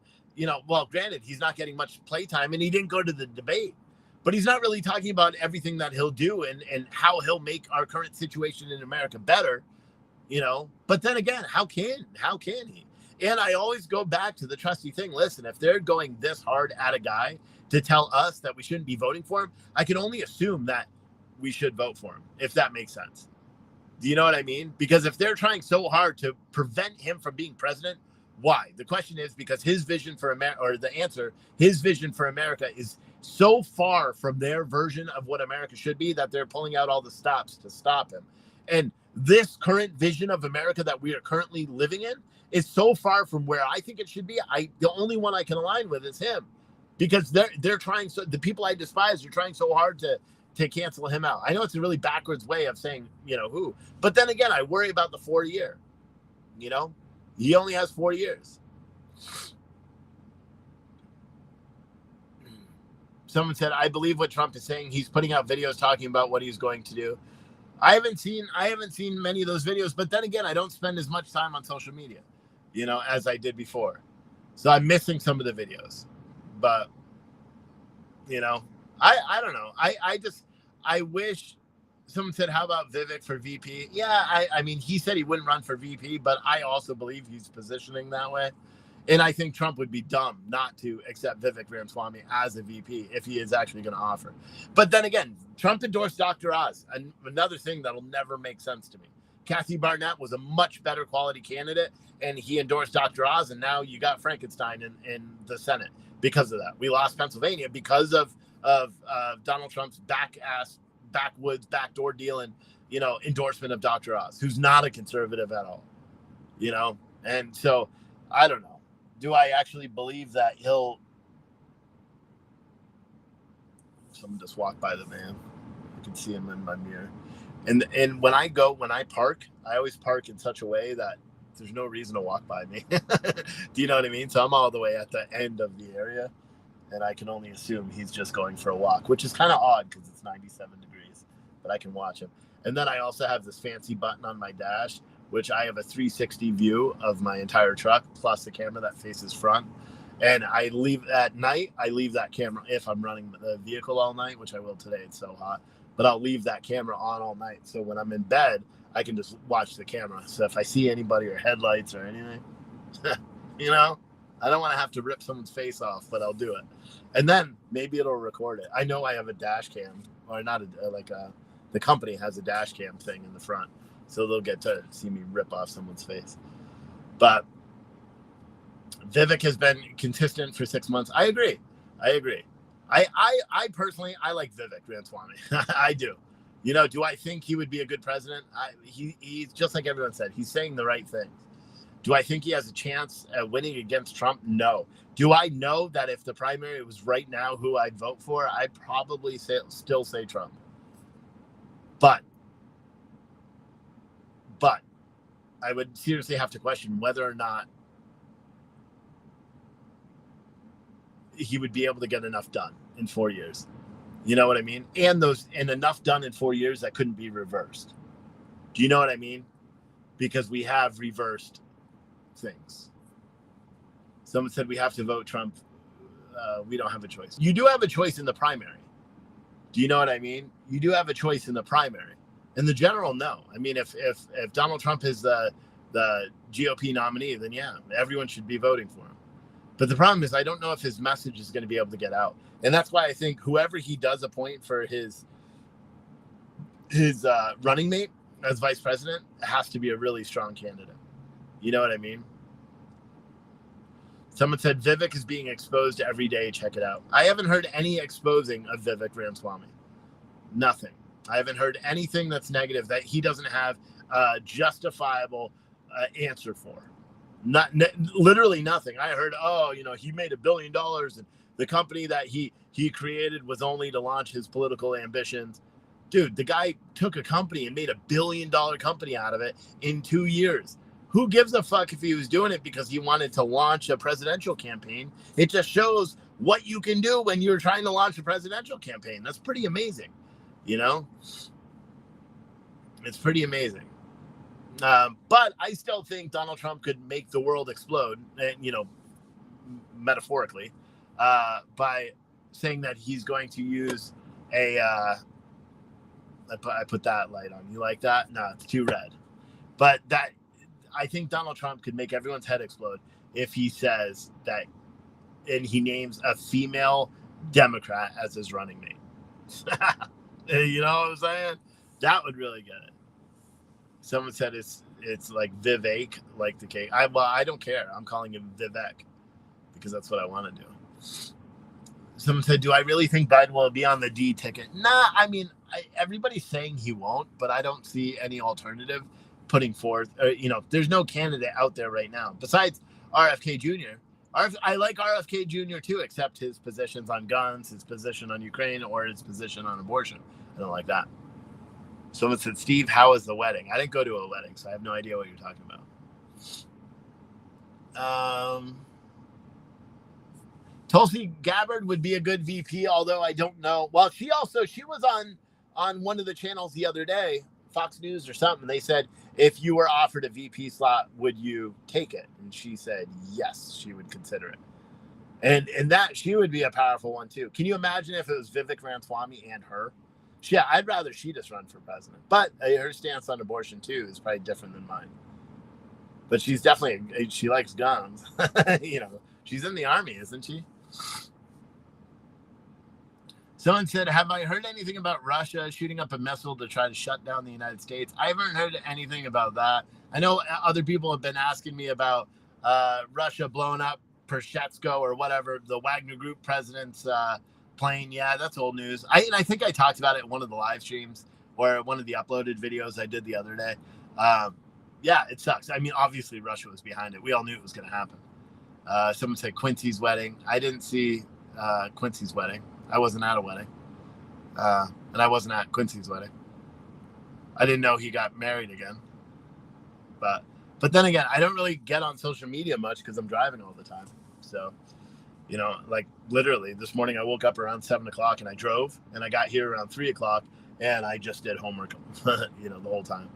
well, granted, he's not getting much playtime and he didn't go to the debate, but he's not really talking about everything that he'll do and how he'll make our current situation in America better, But then again, how can he? And I always go back to the trusty thing. Listen, if they're going this hard at a guy to tell us that we shouldn't be voting for him, I can only assume that we should vote for him, if that makes sense. Do you know what I mean? Because if they're trying so hard to prevent him from being president, why? The question is because his vision for America, or the answer, his vision for America is so far from their version of what America should be that they're pulling out all the stops to stop him. And this current vision of America that we are currently living in is so far from where I think it should be. The only one I can align with is him, because they're trying so the people I despise are trying so hard to cancel him out. I know it's a really backwards way of saying, who, but then again, I worry about the 4 year, he only has 4 years. Someone said, I believe what Trump is saying. He's putting out videos talking about what he's going to do. I haven't seen many of those videos, but then again, I don't spend as much time on social media, as I did before. So I'm missing some of the videos, but I don't know. I wish. Someone said, how about Vivek for VP? Yeah, I mean, he said he wouldn't run for VP, but I also believe he's positioning that way. And I think Trump would be dumb not to accept Vivek Ramaswamy as a VP if he is actually going to offer. But then again, Trump endorsed Dr. Oz, another thing that'll never make sense to me. Kathy Barnett was a much better quality candidate, and he endorsed Dr. Oz, and now you got Frankenstein in the Senate because of that. We lost Pennsylvania because of Donald Trump's backwoods, backdoor dealing, endorsement of Dr. Oz, who's not a conservative at all, And so I don't know. Do I actually believe that someone just walked by the van. I can see him in my mirror. And when I park, I always park in such a way that there's no reason to walk by me. Do you know what I mean? So I'm all the way at the end of the area, and I can only assume he's just going for a walk, which is kind of odd because it's 97 degrees, but I can watch him. And then I also have this fancy button on my dash, which I have a 360 view of my entire truck, plus the camera that faces front. And I leave at night, I leave that camera, if I'm running the vehicle all night, which I will today, it's so hot, but I'll leave that camera on all night. So when I'm in bed, I can just watch the camera. So if I see anybody or headlights or anything, I don't want to have to rip someone's face off, but I'll do it. And then maybe it'll record it. I know I have a dash cam, or not the company has a dash cam thing in the front, so they'll get to see me rip off someone's face. But Vivek has been consistent for 6 months. I agree. I personally, I like Vivek Ramaswamy. I do. You know, do I think he would be a good president? He's just like everyone said. He's saying the right things. Do I think he has a chance at winning against Trump? No. Do I know that if the primary was right now who I'd vote for, I'd probably still say Trump. But I would seriously have to question whether or not he would be able to get enough done in 4 years. You know what I mean? And enough done in 4 years that couldn't be reversed. Do you know what I mean? Because we have reversed things. Someone said we have to vote Trump. We don't have a choice. You do have a choice in the primary. Do you know what I mean? You do have a choice in the primary. In the general, no. I mean, if Donald Trump is the GOP nominee, then yeah, everyone should be voting for him. But the problem is I don't know if his message is going to be able to get out. And that's why I think whoever he does appoint for his running mate as vice president has to be a really strong candidate. You know what I mean? Someone said Vivek is being exposed every day. Check it out. I haven't heard any exposing of Vivek Ramaswamy. Nothing. I haven't heard anything that's negative that he doesn't have a justifiable answer for. Literally nothing. I heard, he made $1 billion and the company that he created was only to launch his political ambitions. Dude, the guy took a company and made $1 billion company out of it in 2 years. Who gives a fuck if he was doing it because he wanted to launch a presidential campaign? It just shows what you can do when you're trying to launch a presidential campaign. That's pretty amazing. You know, it's pretty amazing. But I still think Donald Trump could make the world explode, metaphorically, by saying that he's going to use I put that light on. You like that? No, it's too red. But I think Donald Trump could make everyone's head explode if he says that, and he names a female Democrat as his running mate. You know what I'm saying? That would really get it. Someone said it's like Vivek, like the cake. I don't care. I'm calling him Vivek because that's what I want to do. Someone said, do I really think Biden will be on the D ticket? Nah, I mean, everybody's saying he won't, but I don't see any alternative putting forth. There's no candidate out there right now besides RFK Jr. I like RFK Jr. too, except his positions on guns, his position on Ukraine, or his position on abortion. I don't like that. Someone said, Steve, how was the wedding? I didn't go to a wedding, so I have no idea what you're talking about. Tulsi Gabbard would be a good VP, although I don't know. Well, she was on one of the channels the other day, Fox News or something. They said, if you were offered a VP slot, would you take it? And she said, yes, she would consider it. And that she would be a powerful one too. Can you imagine if it was Vivek Ramaswamy and her? Yeah, I'd rather she just run for president. But her stance on abortion too is probably different than mine. But she's definitely, she likes guns. She's in the army, isn't she? Someone said, have I heard anything about Russia shooting up a missile to try to shut down the United States? I haven't heard anything about that. I know other people have been asking me about Russia blowing up Pershetsko or whatever, the Wagner Group president's plane. Yeah, that's old news. I think I talked about it in one of the live streams or one of the uploaded videos I did the other day. Yeah, it sucks. I mean, obviously Russia was behind it. We all knew it was going to happen. Someone said Quincy's wedding. I didn't see Quincy's wedding. I wasn't at a wedding. And I wasn't at Quincy's wedding. I didn't know he got married again. But then again, I don't really get on social media much because I'm driving all the time. So, like literally this morning I woke up around 7 o'clock and I drove and I got here around 3 o'clock and I just did homework, the whole time.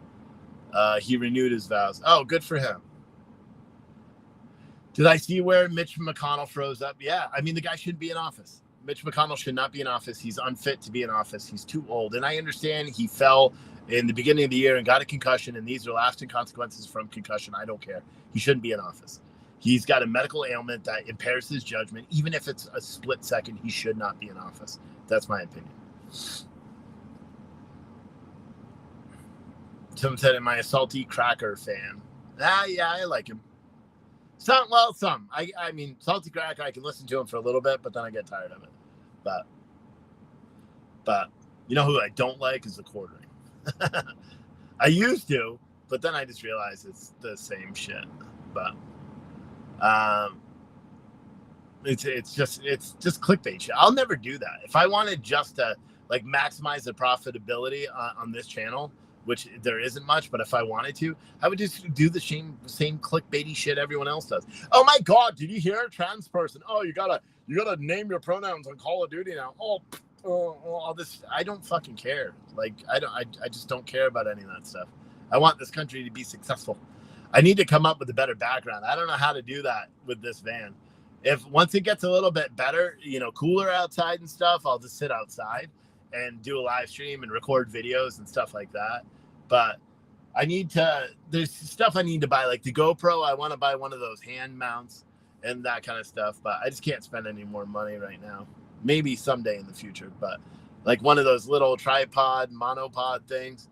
He renewed his vows. Oh, good for him. Did I see where Mitch McConnell froze up? Yeah. I mean, the guy shouldn't be in office. Mitch McConnell should not be in office. He's unfit to be in office. He's too old. And I understand he fell in the beginning of the year and got a concussion, and these are lasting consequences from concussion. I don't care. He shouldn't be in office. He's got a medical ailment that impairs his judgment. Even if it's a split second, he should not be in office. That's my opinion. Someone said, am I a salty cracker fan? Yeah, I like him. Some. I mean, salty cracker, I can listen to him for a little bit, but then I get tired of it. But you know who I don't like is the Quartering. I used to, but then I just realized it's the same shit. But it's just clickbait shit. I'll never do that. If I wanted just to like maximize the profitability on this channel, which there isn't much, but if I wanted to, I would just do the same clickbaity shit everyone else does. Oh my God, did you hear a trans person? Oh, you gotta name your pronouns on Call of Duty now. All this, I don't fucking care. Like, I just don't care about any of that stuff. I want this country to be successful. I need to come up with a better background. I don't know how to do that with this van. If once it gets a little bit better, cooler outside and stuff, I'll just sit outside and do a live stream and record videos and stuff like that. But there's stuff I need to buy, like the GoPro. I want to buy one of those hand mounts and that kind of stuff, but I just can't spend any more money right now. Maybe someday in the future, but like one of those little tripod, monopod things,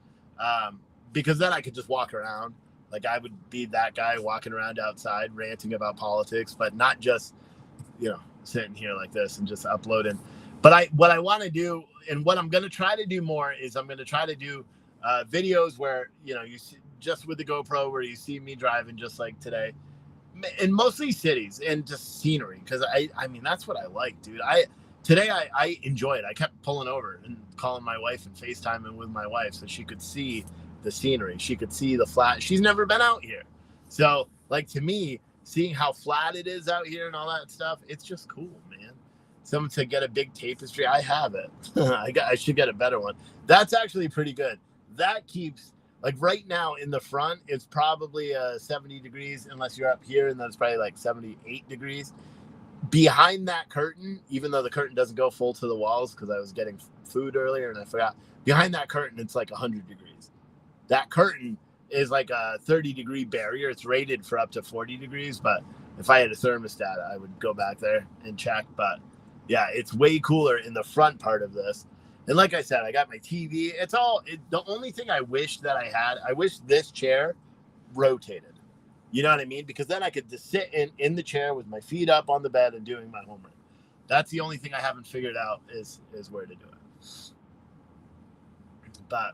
because then I could just walk around. Like I would be that guy walking around outside ranting about politics, but not just, sitting here like this and just uploading. But what I want to do, and what I'm going to try to do more is I'm going to try to do videos where, you see, just with the GoPro, where you see me driving just like today, in mostly cities, and just scenery. Cause I mean, that's what I like, dude. Today I enjoyed. I kept pulling over and calling my wife and FaceTiming with my wife so she could see the scenery. She could see the flat. She's never been out here. So like, to me, seeing how flat it is out here and all that stuff, it's just cool, man. Someone said get a big tapestry. I have it. I should get a better one. That's actually pretty good. That keeps, like right now in the front, it's probably 70 degrees unless you're up here, and then it's probably like 78 degrees. Behind that curtain, even though the curtain doesn't go full to the walls because I was getting food earlier and I forgot, behind that curtain, it's like 100 degrees. That curtain is like a 30-degree barrier. It's rated for up to 40 degrees, but if I had a thermostat, I would go back there and check. But yeah, it's way cooler in the front part of this. And like I said, I got my TV. The only thing I wish that I wish this chair rotated. You know what I mean? Because then I could just sit in the chair with my feet up on the bed and doing my homework. That's the only thing I haven't figured out is where to do it. But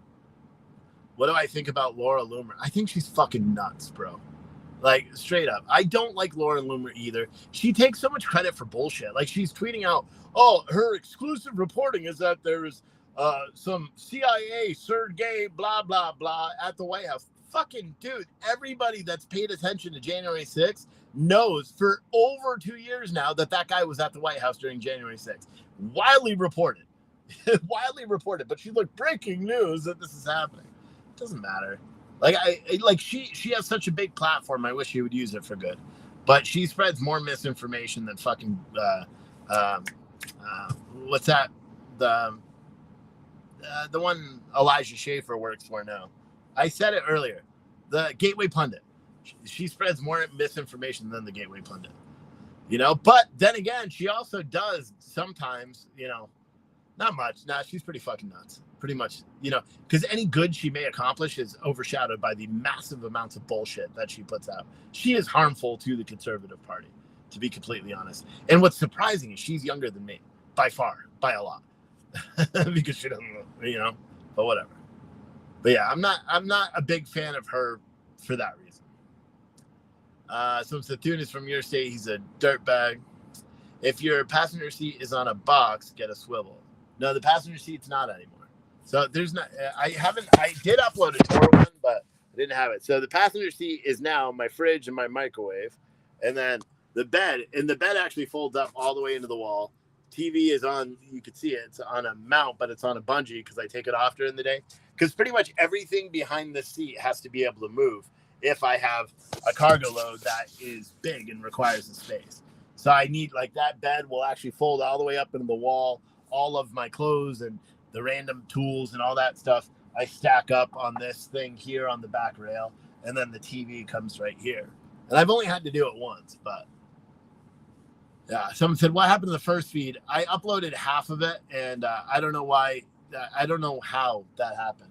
what do I think about Laura Loomer? I think she's fucking nuts, bro. Like, straight up. I don't like Laura Loomer either. She takes so much credit for bullshit. Like, she's tweeting out, oh, her exclusive reporting is that there's some CIA, Sergey, blah, blah, blah, at the White House. Fucking dude, everybody that's paid attention to January 6th knows for over 2 years now that guy was at the White House during January 6th. Widely reported. But she's like, breaking news that this is happening. It doesn't matter. Like, she has such a big platform. I wish she would use it for good. But she spreads more misinformation than fucking, what's that? The one Elijah Schaffer works for now. I said it earlier. The Gateway Pundit. She spreads more misinformation than the Gateway Pundit. But then again, she also does sometimes, not much. Nah, she's pretty fucking nuts. Pretty much, because any good she may accomplish is overshadowed by the massive amounts of bullshit that she puts out. She is harmful to the Conservative Party, to be completely honest. And what's surprising is she's younger than me, by far, by a lot. Because she doesn't, but whatever. But yeah, I'm not a big fan of her for that reason. Some Sethune is from your state. He's a dirtbag. If your passenger seat is on a box, get a swivel. No, the passenger seat's not anymore. So there's not. I did upload a tour one, but I didn't have it. So the passenger seat is now my fridge and my microwave, and then the bed. And the bed actually folds up all the way into the wall. TV is on. You can see it. It's on a mount, but it's on a bungee because I take it off during the day. Because pretty much everything behind the seat has to be able to move if I have a cargo load that is big and requires the space. So I need, like, that bed will actually fold all the way up into the wall. All of my clothes and the random tools and all that stuff, I stack up on this thing here on the back rail. And then the TV comes right here. And I've only had to do it once, but yeah. Someone said, what happened to the first feed? I uploaded half of it, and I don't know why. I don't know how that happened.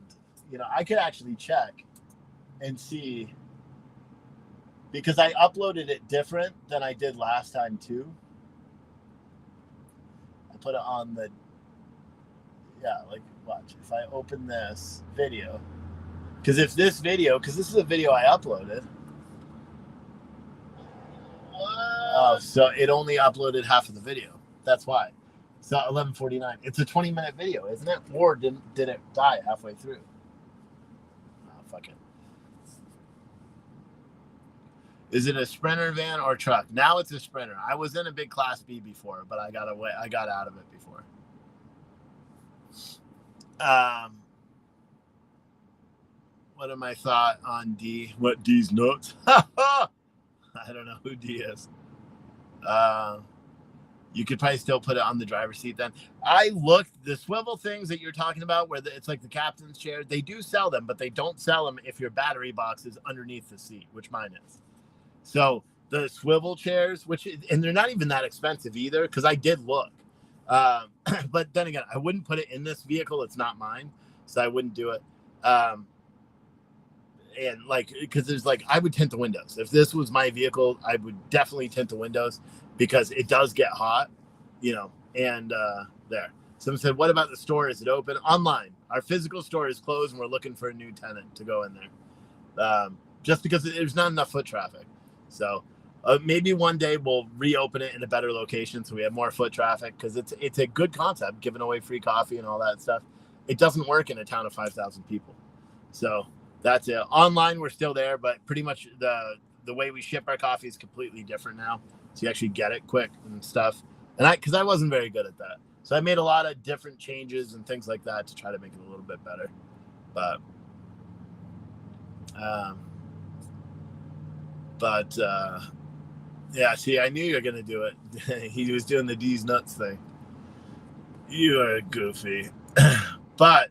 You know, I could actually check and see, because I uploaded it different than I did last time too. I put it on the, like, watch. If I open this video, because this is a video I uploaded. Oh, so it only uploaded half of the video. That's why. So 11:49. It's a 20-minute video, isn't it? Or did it die halfway through? Oh, fuck it. Is it a Sprinter van or truck? Now it's a Sprinter. I was in a big Class B before, but I got out of it before. What am I thought on D? What D's notes? I don't know who D is. You could probably still put it on the driver's seat then. I looked, the swivel things that you're talking about where it's like the captain's chair, they do sell them, but they don't sell them if your battery box is underneath the seat, which mine is. So the swivel chairs, and they're not even that expensive either, because I did look. But then again, I wouldn't put it in this vehicle. It's not mine, so I wouldn't do it. And like, because there's like, I would tint the windows. If this was my vehicle, I would definitely tint the windows because it does get hot, you know. And there. Someone said, what about the store? Is it open? Online. Our physical store is closed and we're looking for a new tenant to go in there. Just because there's not enough foot traffic. So maybe one day we'll reopen it in a better location so we have more foot traffic, because it's a good concept, giving away free coffee and all that stuff. It doesn't work in a town of 5,000 people. So that's it. Online, we're still there, but pretty much the way we ship our coffee is completely different now. So you actually get it quick and stuff. And because I wasn't very good at that. So I made a lot of different changes and things like that to try to make it a little bit better. But yeah, see, I knew you were going to do it. He was doing the D's nuts thing. You are goofy. But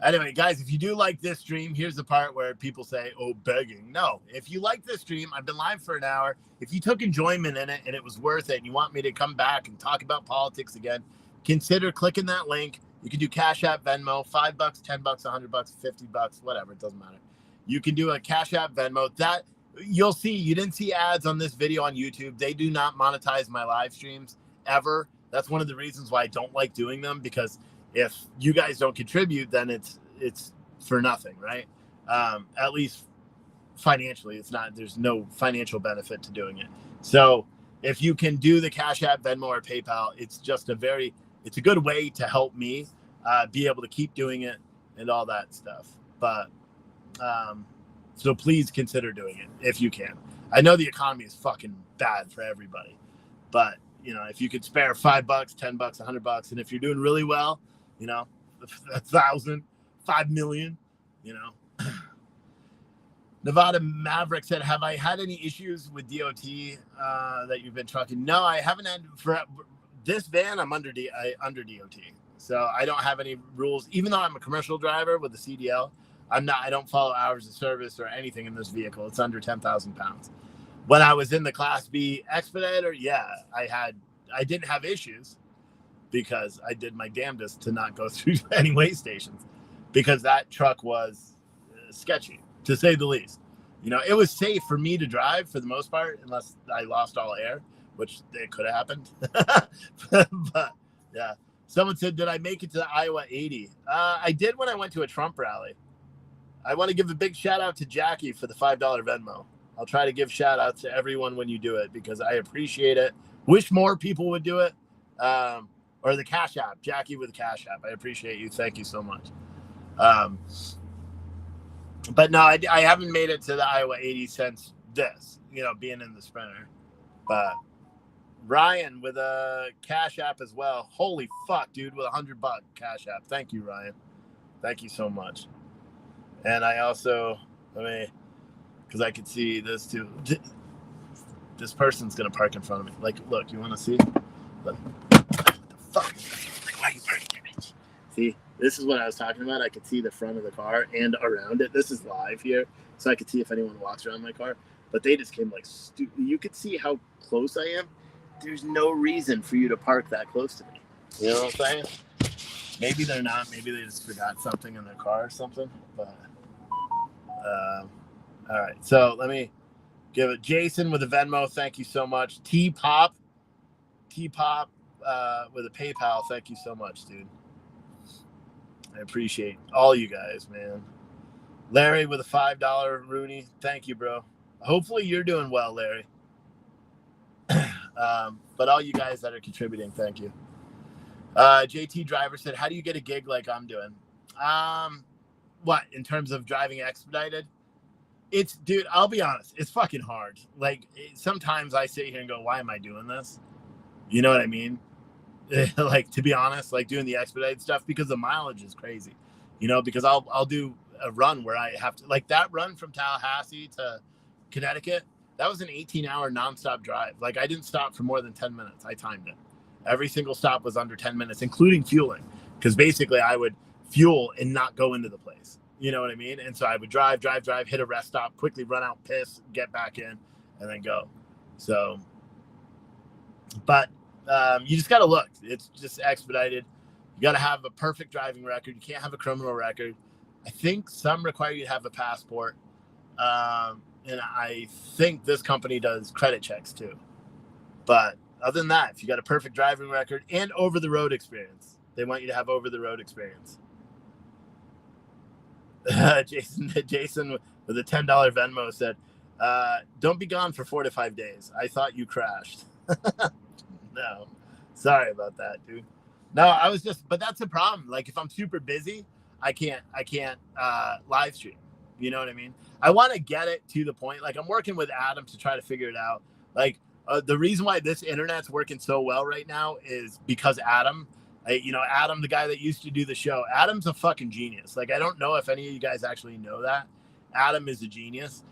anyway, guys, if you do like this stream, here's the part where people say, oh, begging. No, if you like this stream, I've been live for an hour. If you took enjoyment in it and it was worth it and you want me to come back and talk about politics again, consider clicking that link. You can do Cash App, Venmo, $5, $10, $100, $50, whatever. It doesn't matter. You can do a Cash App, Venmo. That you'll see. You didn't see ads on this video on YouTube. They do not monetize my live streams ever. That's one of the reasons why I don't like doing them, because if you guys don't contribute, then it's for nothing, right? At least financially, it's not. There's no financial benefit to doing it. So if you can do the Cash App, Venmo, or PayPal, it's just it's a good way to help me be able to keep doing it and all that stuff. But so please consider doing it if you can. I know the economy is fucking bad for everybody, but you know, if you could spare $5, $10, $100, and if you're doing really well, you know, 1,000, 5 million, you know. Nevada Maverick said, have I had any issues with DOT that you've been trucking? No, I haven't had. For this van, I'm under DOT. So I don't have any rules. Even though I'm a commercial driver with a CDL, I don't follow hours of service or anything in this vehicle. It's under 10,000 pounds. When I was in the Class B Expeditor, yeah, I didn't have issues because I did my damnedest to not go through any weigh stations, because that truck was sketchy, to say the least. You know, it was safe for me to drive for the most part, unless I lost all air, which it could have happened. But yeah, someone said, did I make it to the Iowa 80? I did when I went to a Trump rally. I want to give a big shout out to Jackie for the $5 Venmo. I'll try to give shout outs to everyone when you do it, because I appreciate it. Wish more people would do it. Or the Cash App, Jackie with the Cash App. I appreciate you. Thank you so much. But no, I haven't made it to the Iowa 80 since this, you know, being in the Sprinter. But Ryan with a Cash App as well. Holy fuck, dude, with $100 Cash App. Thank you, Ryan. Thank you so much. And I also, because I could see this too. This person's going to park in front of me. Like, look, you want to see? Look. What the fuck? Like, why are you parking here, bitch? See, this is what I was talking about. I could see the front of the car and around it. This is live here, so I could see if anyone walks around my car. but they just came like you could see how close I am. There's no reason for you to park that close to me. You know what I'm saying? Maybe they're not. Maybe they just forgot something in their car or something. But all right. So let me give it. Jason with a Venmo. Thank you so much. T-Pop with a PayPal. Thank you so much, dude. I appreciate all you guys, man. Larry with a $5 Rooney. Thank you, bro. Hopefully you're doing well, Larry. But all you guys that are contributing, thank you. JT Driver said, how do you get a gig like I'm doing? What, in terms of driving expedited? Dude, I'll be honest, it's fucking hard. Like, sometimes I sit here and go, why am I doing this? You know what I mean? Like, to be honest, like doing the expedited stuff, because the mileage is crazy, you know, because I'll do a run where I have to, like that run from Tallahassee to Connecticut, that was an 18-hour nonstop drive. Like, I didn't stop for more than 10 minutes. I timed it. Every single stop was under 10 minutes, including fueling, because basically I would fuel and not go into the place. You know what I mean? And so I would drive, hit a rest stop, quickly run out, piss, get back in, and then go. So, but you just got to look. It's just expedited. You got to have a perfect driving record. You can't have a criminal record. I think some require you to have a passport. And I think this company does credit checks too. But other than that, if you got a perfect driving record and over-the-road experience, they want you to have over-the-road experience. Jason with a $10 Venmo said, don't be gone for 4 to 5 days. I thought you crashed. No, sorry about that, dude. No, I was just, but that's the problem. Like, if I'm super busy, I can't live stream. You know what I mean? I want to get it to the point. Like, I'm working with Adam to try to figure it out. Like, the reason why this internet's working so well right now is because Adam, Adam, the guy that used to do the show, Adam's a fucking genius. Like, I don't know if any of you guys actually know that. Adam is a genius.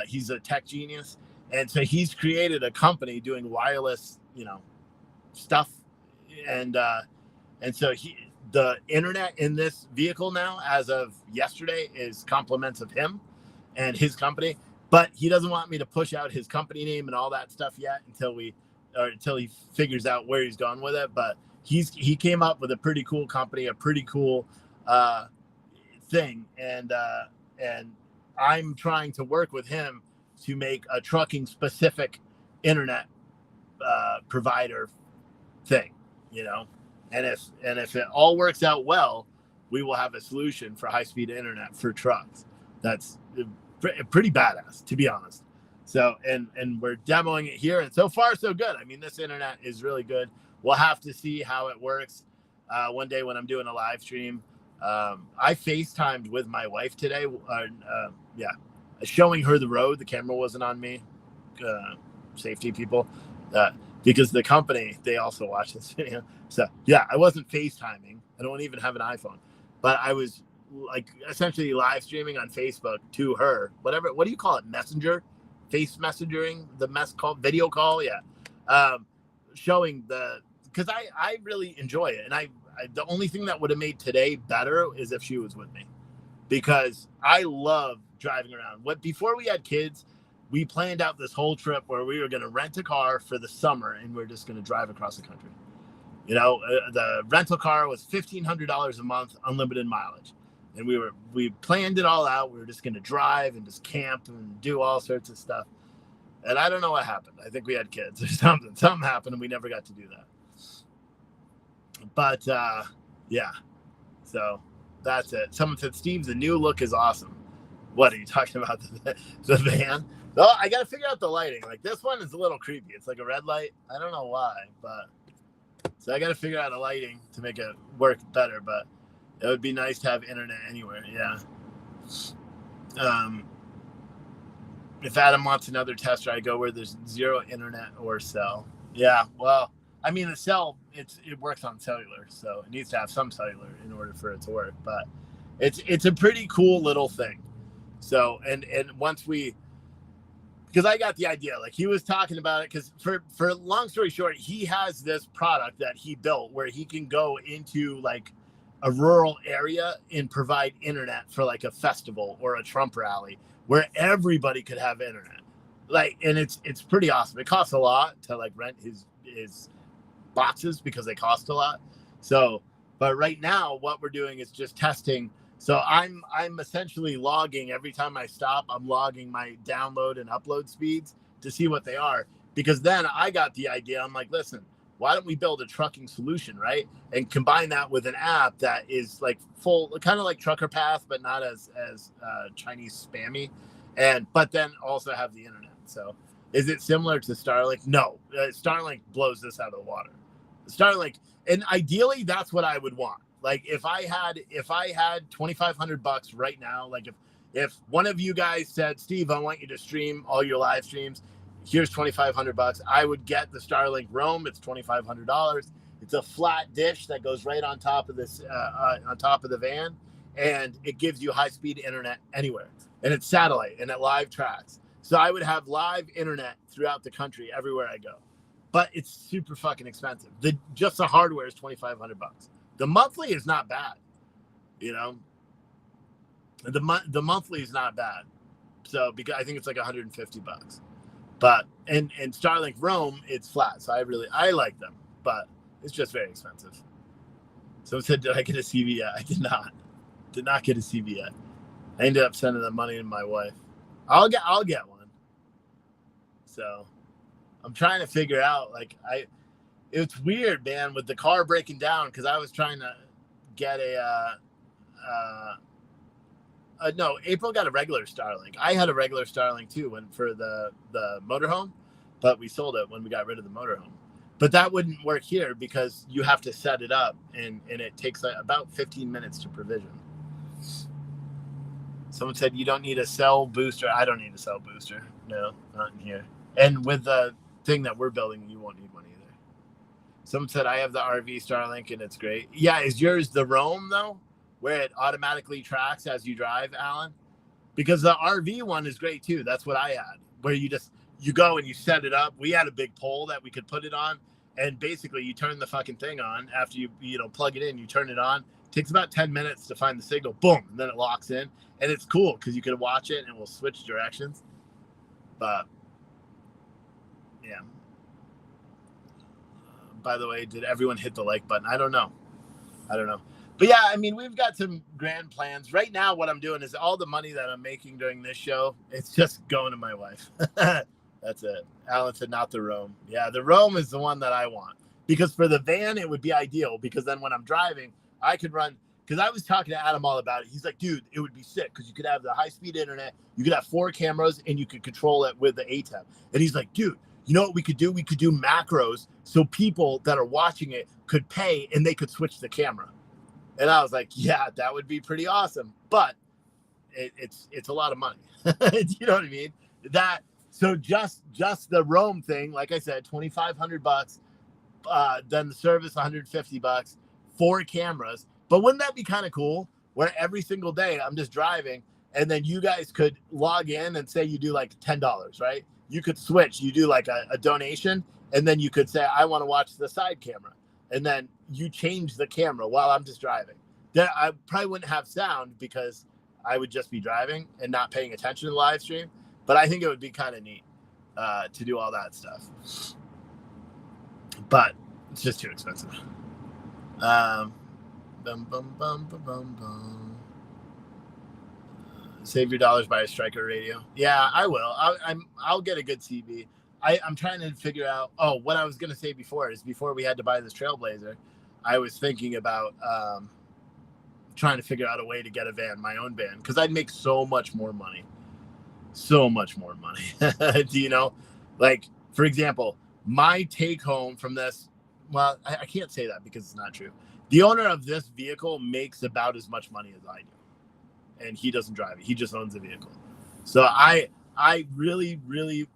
He's a tech genius. And so he's created a company doing wireless, stuff. And so the internet in this vehicle now, as of yesterday, is compliments of him and his company. But he doesn't want me to push out his company name and all that stuff yet until he figures out where he's going with it. But he came up with a pretty cool company, a pretty cool thing, and I'm trying to work with him to make a trucking specific internet provider thing, and if it all works out well, we will have a solution for high-speed internet for trucks. That's pretty badass, to be honest. So, and we're demoing it here, and so far so good. I mean, this internet is really good. We'll have to see how it works one day when I'm doing a live stream. I FaceTimed with my wife today. Showing her the road. The camera wasn't on me. Safety people. Because the company, they also watch this video. So, yeah, I wasn't FaceTiming. I don't even have an iPhone. But I was, like, essentially live streaming on Facebook to her. Whatever. What do you call it? Messenger? Face messengering? The video call? Yeah. Showing because I really enjoy it. And I the only thing that would have made today better is if she was with me. Because I love driving around. Before we had kids, we planned out this whole trip where we were going to rent a car for the summer and we're just going to drive across the country. The rental car was $1,500 a month, unlimited mileage. And we planned it all out. We were just going to drive and just camp and do all sorts of stuff. And I don't know what happened. I think we had kids or something. Something happened and we never got to do that. But, yeah. So that's it. Someone said, Steve, the new look is awesome. What are you talking about? The van? Oh, I got to figure out the lighting. Like, this one is a little creepy. It's like a red light. I don't know why, but so I got to figure out a lighting to make it work better, but it would be nice to have internet anywhere. Yeah. If Adam wants another tester, I go where there's zero internet or cell. Yeah. Well, I mean, the cell, it works on cellular, so it needs to have some cellular in order for it to work, but it's a pretty cool little thing. So, and once because I got the idea, like he was talking about it, because for long story short, he has this product that he built where he can go into like a rural area and provide internet for like a festival or a Trump rally where everybody could have internet. Like, and it's pretty awesome. It costs a lot to like rent his boxes because they cost a lot. So, but right now what we're doing is just testing. So I'm essentially logging every time I stop. I'm logging my download and upload speeds to see what they are, because then I got the idea. I'm like, listen, why don't we build a trucking solution, right? And combine that with an app that is like full, kind of like Trucker Path, but not as Chinese spammy, but then also have the internet. So is it similar to Starlink? No, Starlink blows this out of the water. Starlink, and ideally that's what I would want. Like if I had $2,500 right now, like if one of you guys said, Steve, I want you to stream all your live streams, here's $2,500, I would get the Starlink Roam. It's $2,500. It's a flat dish that goes right on top of this on top of the van, and it gives you high-speed internet anywhere, and it's satellite and it live tracks. So I would have live internet throughout the country everywhere I go. But it's super fucking expensive. Just the hardware is $2,500. The monthly is not bad, you know. The monthly is not bad. So because I think it's like $150. But and Starlink Roam, it's flat. So I like them, but it's just very expensive. Someone said, did I get a CV yet? I did not. Did not get a CV yet. I ended up sending the money to my wife. I'll get one. So I'm trying to figure out, like, it's weird, man, with the car breaking down, because I was trying to get no, April got a regular Starlink. I had a regular Starlink too for the motorhome, but we sold it when we got rid of the motorhome. But that wouldn't work here because you have to set it up, and it takes about 15 minutes to provision. Someone said you don't need a cell booster. I don't need a cell booster. No, not in here. And with the thing that we're building, you won't need one either. Someone said I have the RV Starlink and it's great. Yeah, is yours the Roam though, where it automatically tracks as you drive, Alan? Because the RV one is great too. That's what I had, where you go and you set it up. We had a big pole that we could put it on, and basically you turn the fucking thing on after you plug it in. You turn it on. It takes about 10 minutes to find the signal. Boom, and then it locks in, and it's cool because you can watch it and it will switch directions. But yeah. By the way, did everyone hit the like button? I don't know. But yeah, I mean, we've got some grand plans. Right now, what I'm doing is all the money that I'm making during this show, it's just going to my wife. That's it. Alan said, not the Roam. Yeah, the Roam is the one that I want. Because for the van, it would be ideal. Because then when I'm driving, I could run. Because I was talking to Adam all about it. He's like, dude, it would be sick. Because you could have the high-speed internet. You could have 4 cameras, and you could control it with the ATEM. And he's like, dude, you know what we could do? We could do macros so people that are watching it could pay, and they could switch the camera. And I was like, yeah, that would be pretty awesome. But it's a lot of money. You know what I mean? So just the Roam thing, like I said, $2,500. Then the service, $150. 4 cameras. But wouldn't that be kind of cool? Where every single day I'm just driving, and then you guys could log in and say you do like $10, right? You could switch. You do like a donation, and then you could say, I want to watch the side camera. And then you change the camera while I'm just driving. Then I probably wouldn't have sound because I would just be driving and not paying attention to the live stream. But I think it would be kind of neat to do all that stuff. But it's just too expensive. Save your dollars, buy a Striker radio. Yeah, I will. I'll get a good CB. I'm trying to figure out. Oh, what I was going to say before we had to buy this Trailblazer, I was thinking about trying to figure out a way to get a van, my own van, because I'd make so much more money. So much more money. Do you know? Like, for example, my take home from this, well, I can't say that because it's not true. The owner of this vehicle makes about as much money as I do. And he doesn't drive it. He just owns the vehicle. So I really, really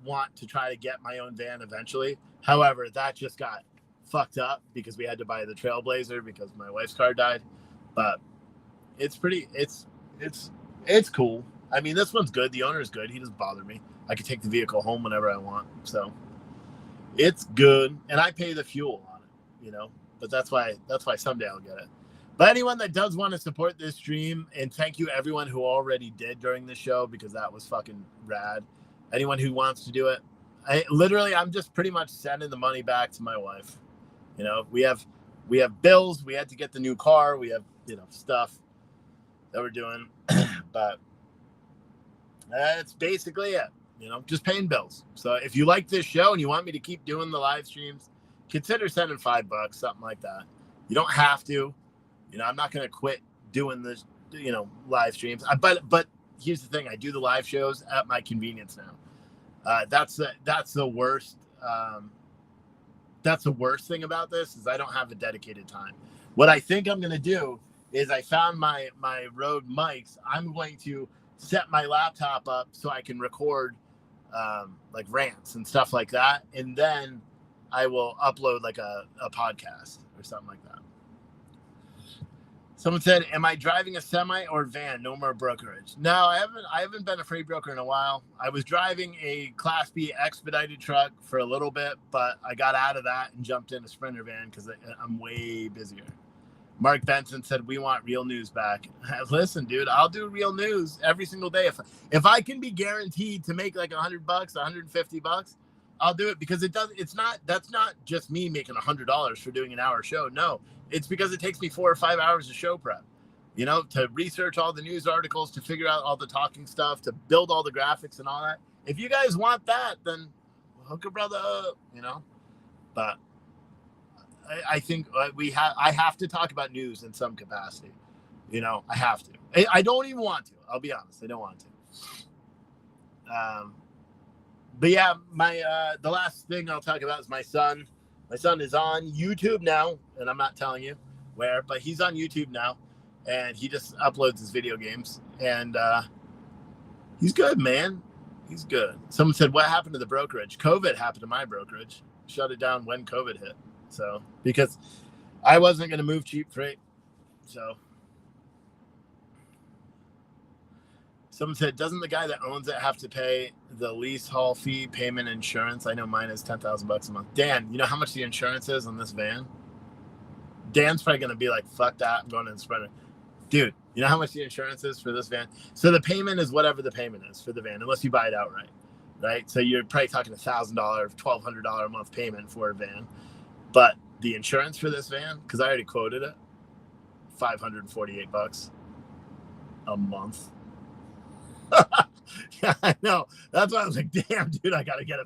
want to try to get my own van eventually. However, that just got fucked up because we had to buy the Trailblazer because my wife's car died. But it's cool. I mean, this one's good. The owner is good. He doesn't bother me. I can take the vehicle home whenever I want. So it's good. And I pay the fuel on it, but that's why someday I'll get it. But anyone that does want to support this stream, and thank you everyone who already did during the show, because that was fucking rad. anyone who wants to do it. I'm just pretty much sending the money back to my wife. You know, we have bills. We had to get the new car. We have, stuff that we're doing, but that's basically it. Just paying bills. So if you like this show and you want me to keep doing the live streams, consider sending $5, something like that. You don't have to. I'm not going to quit doing this, live streams. But here's the thing: I do the live shows at my convenience now. That's the worst. That's the worst thing about this is I don't have a dedicated time. What I think I'm going to do is I found my Rode mics. I'm going to set my laptop up so I can record like rants and stuff like that. And then I will upload like a podcast or something like that. Someone said, am I driving a semi or van? No more brokerage. No, I haven't been a freight broker in a while. I was driving a Class B expedited truck for a little bit, but I got out of that and jumped in a Sprinter van because I'm way busier. Mark Benson said, we want real news back. Listen, dude, I'll do real news every single day. If I can be guaranteed to make like $100, $150, I'll do it because that's not just me making $100 for doing an hour show. No, it's because it takes me 4 or 5 hours of show prep, to research all the news articles, to figure out all the talking stuff, to build all the graphics and all that. If you guys want that, then hook a brother up, but I think I have to talk about news in some capacity. I have to. I don't even want to. I'll be honest. I don't want to. But yeah, the last thing I'll talk about is my son. My son is on YouTube now, and I'm not telling you where, but he's on YouTube now, and he just uploads his video games, and he's good, man. He's good. Someone said, what happened to the brokerage? COVID happened to my brokerage. Shut it down when COVID hit. So, because I wasn't going to move cheap freight. So, someone said, doesn't the guy that owns it have to pay the lease haul fee, payment, insurance? I know mine is $10,000 a month. Dan, you know how much the insurance is on this van? Dan's probably going to be like, fuck that. I'm going to the Sprinter. Dude, you know how much the insurance is for this van? So the payment is whatever the payment is for the van, unless you buy it outright, right? So you're probably talking $1,000, $1,200 a month payment for a van. But the insurance for this van, because I already quoted it, $548 a month. Yeah, I know. That's why I was like, damn, dude, I gotta get a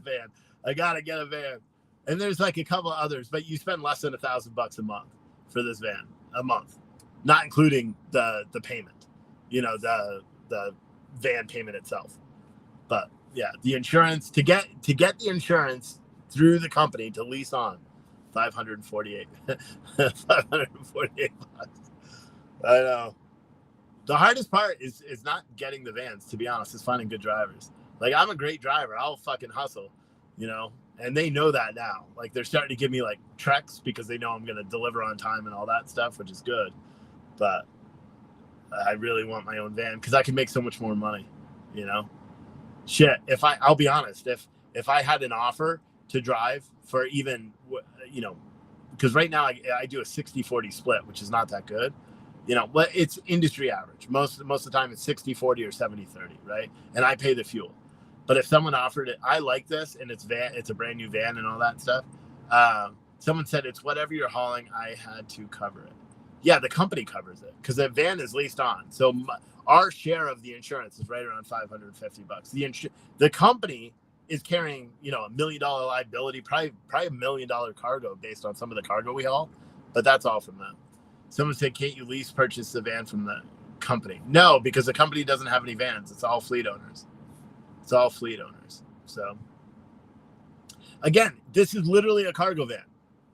van. And there's like a couple of others, but you spend less than $1,000 a month for this van a month, not including the payment, the van payment itself. But yeah, the insurance to get the insurance through the company to lease on. $548. $548. I know. The hardest part is not getting the vans, to be honest, is finding good drivers. Like, I'm a great driver. I'll fucking hustle, and they know that now. Like, they're starting to give me like treks because they know I'm going to deliver on time and all that stuff, which is good. But I really want my own van because I can make so much more money, Shit. I'll be honest, if I had an offer to drive for even, because right now I do a 60-40 split, which is not that good, but it's industry average. Most of the time it's 60-40 or 70-30, right? And I pay the fuel. But if someone offered it, I like this, and it's a brand new van and all that stuff. Someone said it's whatever you're hauling, I had to cover it. Yeah, the company covers it because the van is leased on. So our share of the insurance is right around $550. The company is carrying, $1 million liability, probably $1 million cargo based on some of the cargo we haul, but that's all from them. Someone said, can't you purchase the van from the company? No, because the company doesn't have any vans. It's all fleet owners. So again, this is literally a cargo van.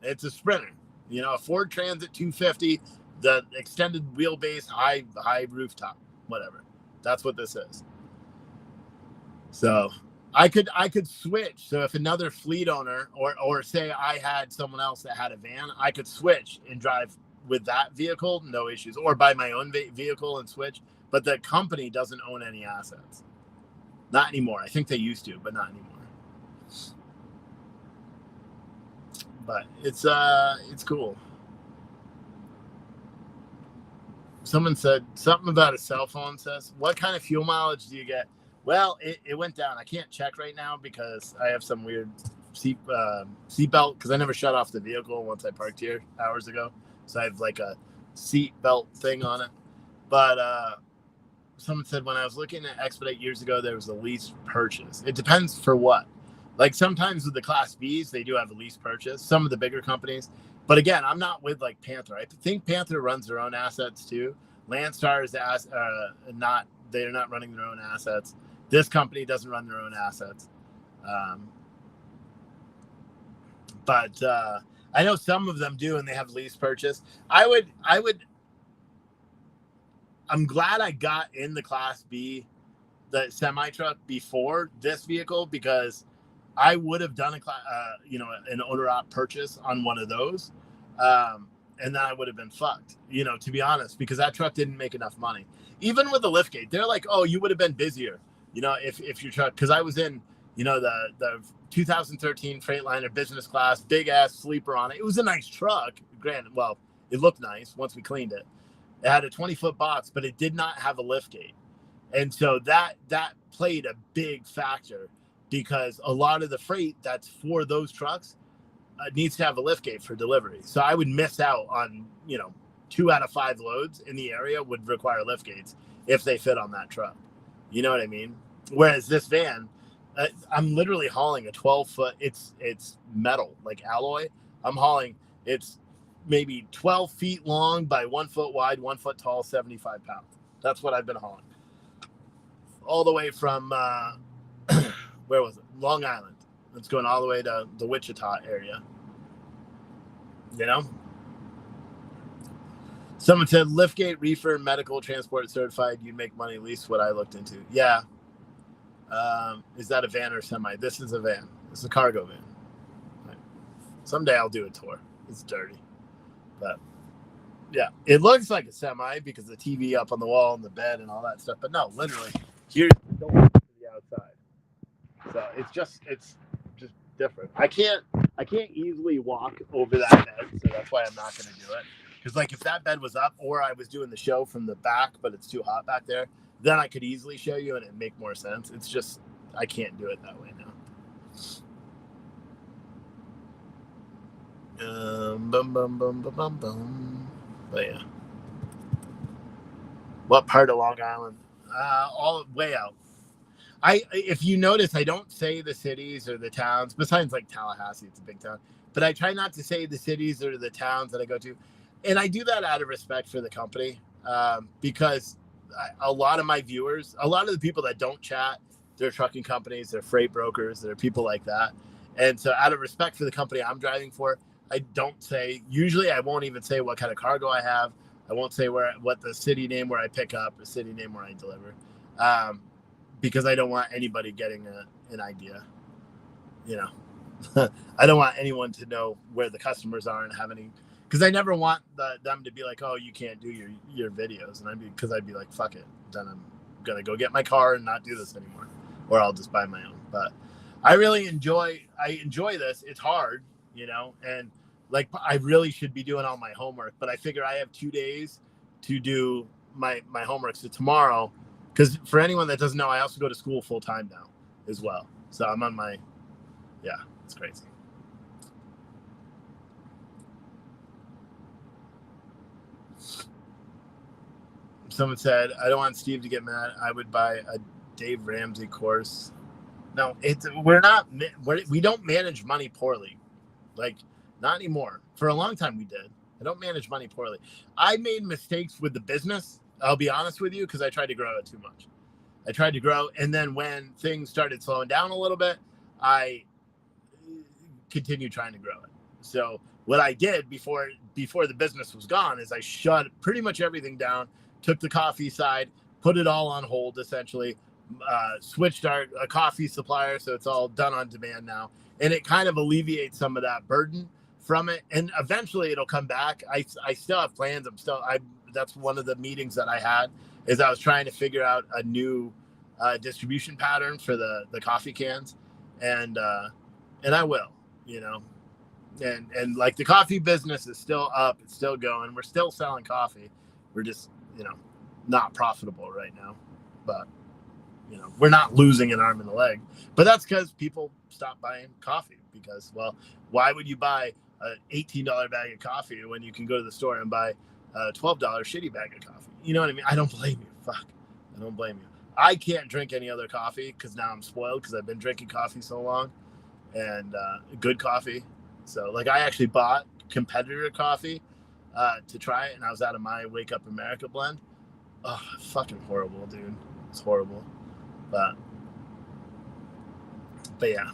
It's a Sprinter, a Ford Transit 250, the extended wheelbase, high rooftop, whatever. That's what this is. So I could switch. So if another fleet owner or say I had someone else that had a van, I could switch and drive with that vehicle, no issues, or buy my own vehicle and switch. But the company doesn't own any assets. Not anymore. I think they used to, but not anymore. But it's cool. Someone said something about a cell phone. Says, what kind of fuel mileage do you get? Well, it went down. I can't check right now because I have some weird seatbelt because I never shut off the vehicle once I parked here hours ago. So I have like a seatbelt thing on it. But someone said when I was looking at Expedite years ago, there was a lease purchase. It depends for what. Like sometimes with the Class Bs, they do have a lease purchase. Some of the bigger companies. But again, I'm not with like Panther. I think Panther runs their own assets too. Landstar is not. They're not running their own assets. This company doesn't run their own assets. But I know some of them do, and they have lease purchase. I'm glad I got in the Class B, the semi truck before this vehicle, because I would have done an owner op purchase on one of those. And then I would have been fucked, to be honest, because that truck didn't make enough money. Even with the liftgate, they're like, oh, you would have been busier, if your truck, because I was in, the 2013 Freightliner business class, big ass sleeper on it. It was a nice truck. Granted, well, it looked nice once we cleaned it. It had a 20-foot box, but it did not have a liftgate. And so that played a big factor, because a lot of the freight that's for those trucks needs to have a liftgate for delivery. So I would miss out on, 2 out of 5 loads in the area would require liftgates if they fit on that truck. You know what I mean? Whereas this van, I'm literally hauling a 12-foot, it's metal, like alloy. I'm hauling, it's maybe 12 feet long by 1 foot wide, 1 foot tall, 75 pounds. That's what I've been hauling. All the way from, where was it? Long Island. It's going all the way to the Wichita area. Someone said liftgate, reefer, medical, transport certified. You'd make money, at least what I looked into. Yeah. Is that a van or semi? This is a van. This is a cargo van. Right. Someday I'll do a tour. It's dirty. But yeah, it looks like a semi because the TV up on the wall and the bed and all that stuff. But no, literally, here's the door to the outside. So it's just different. I can't easily walk over that bed, so that's why I'm not going to do it. Because like if that bed was up, or I was doing the show from the back, but it's too hot back there, then I could easily show you and it'd make more sense. It's just I can't do it that way now. But yeah. What part of Long Island? All way out. If you notice, I don't say the cities or the towns, besides like Tallahassee, it's a big town, but I try not to say the cities or the towns that I go to. And I do that out of respect for the company, because a lot of my viewers, a lot of the people that don't chat, they're trucking companies, they're freight brokers, they're people like that. And so out of respect for the company I'm driving for, I don't say, usually I won't even say what kind of cargo I have. I won't say what the city name where I pick up, the city name where I deliver. Because I don't want anybody getting an idea, I don't want anyone to know where the customers are and have any, because I never want them to be like, oh, you can't do your videos. And I'd be like, fuck it. Then I'm going to go get my car and not do this anymore, or I'll just buy my own. But I really enjoy this. It's hard, and like, I really should be doing all my homework, but I figure I have 2 days to do my homework. So tomorrow, because for anyone that doesn't know, I also go to school full time now as well. So I'm on it's crazy. Someone said, I don't want Steve to get mad. I would buy a Dave Ramsey course. No, we don't manage money poorly. Like, not anymore. For a long time we did. I don't manage money poorly. I made mistakes with the business. I'll be honest with you, because I tried to grow it too much. I tried to grow, and then when things started slowing down a little bit, I continued trying to grow it. So what I did before the business was gone is I shut pretty much everything down, took the coffee side, put it all on hold, essentially, switched a coffee supplier, so it's all done on demand now, and it kind of alleviates some of that burden from it, and eventually it'll come back. I still have plans. That's one of the meetings that I had, is I was trying to figure out a new distribution pattern for the coffee cans, and I will, and like the coffee business is still up, it's still going, we're still selling coffee, we're just not profitable right now, but we're not losing an arm and a leg, but that's because people stop buying coffee because, well, why would you buy an $18 bag of coffee when you can go to the store and buy a $12 shitty bag of coffee? You know what I mean? I don't blame you. Fuck. I don't blame you. I can't drink any other coffee because now I'm spoiled because I've been drinking coffee so long and good coffee. So like I actually bought competitor coffee to try it, and I was out of my Wake Up America blend. Oh, fucking horrible, dude. It's horrible. But yeah,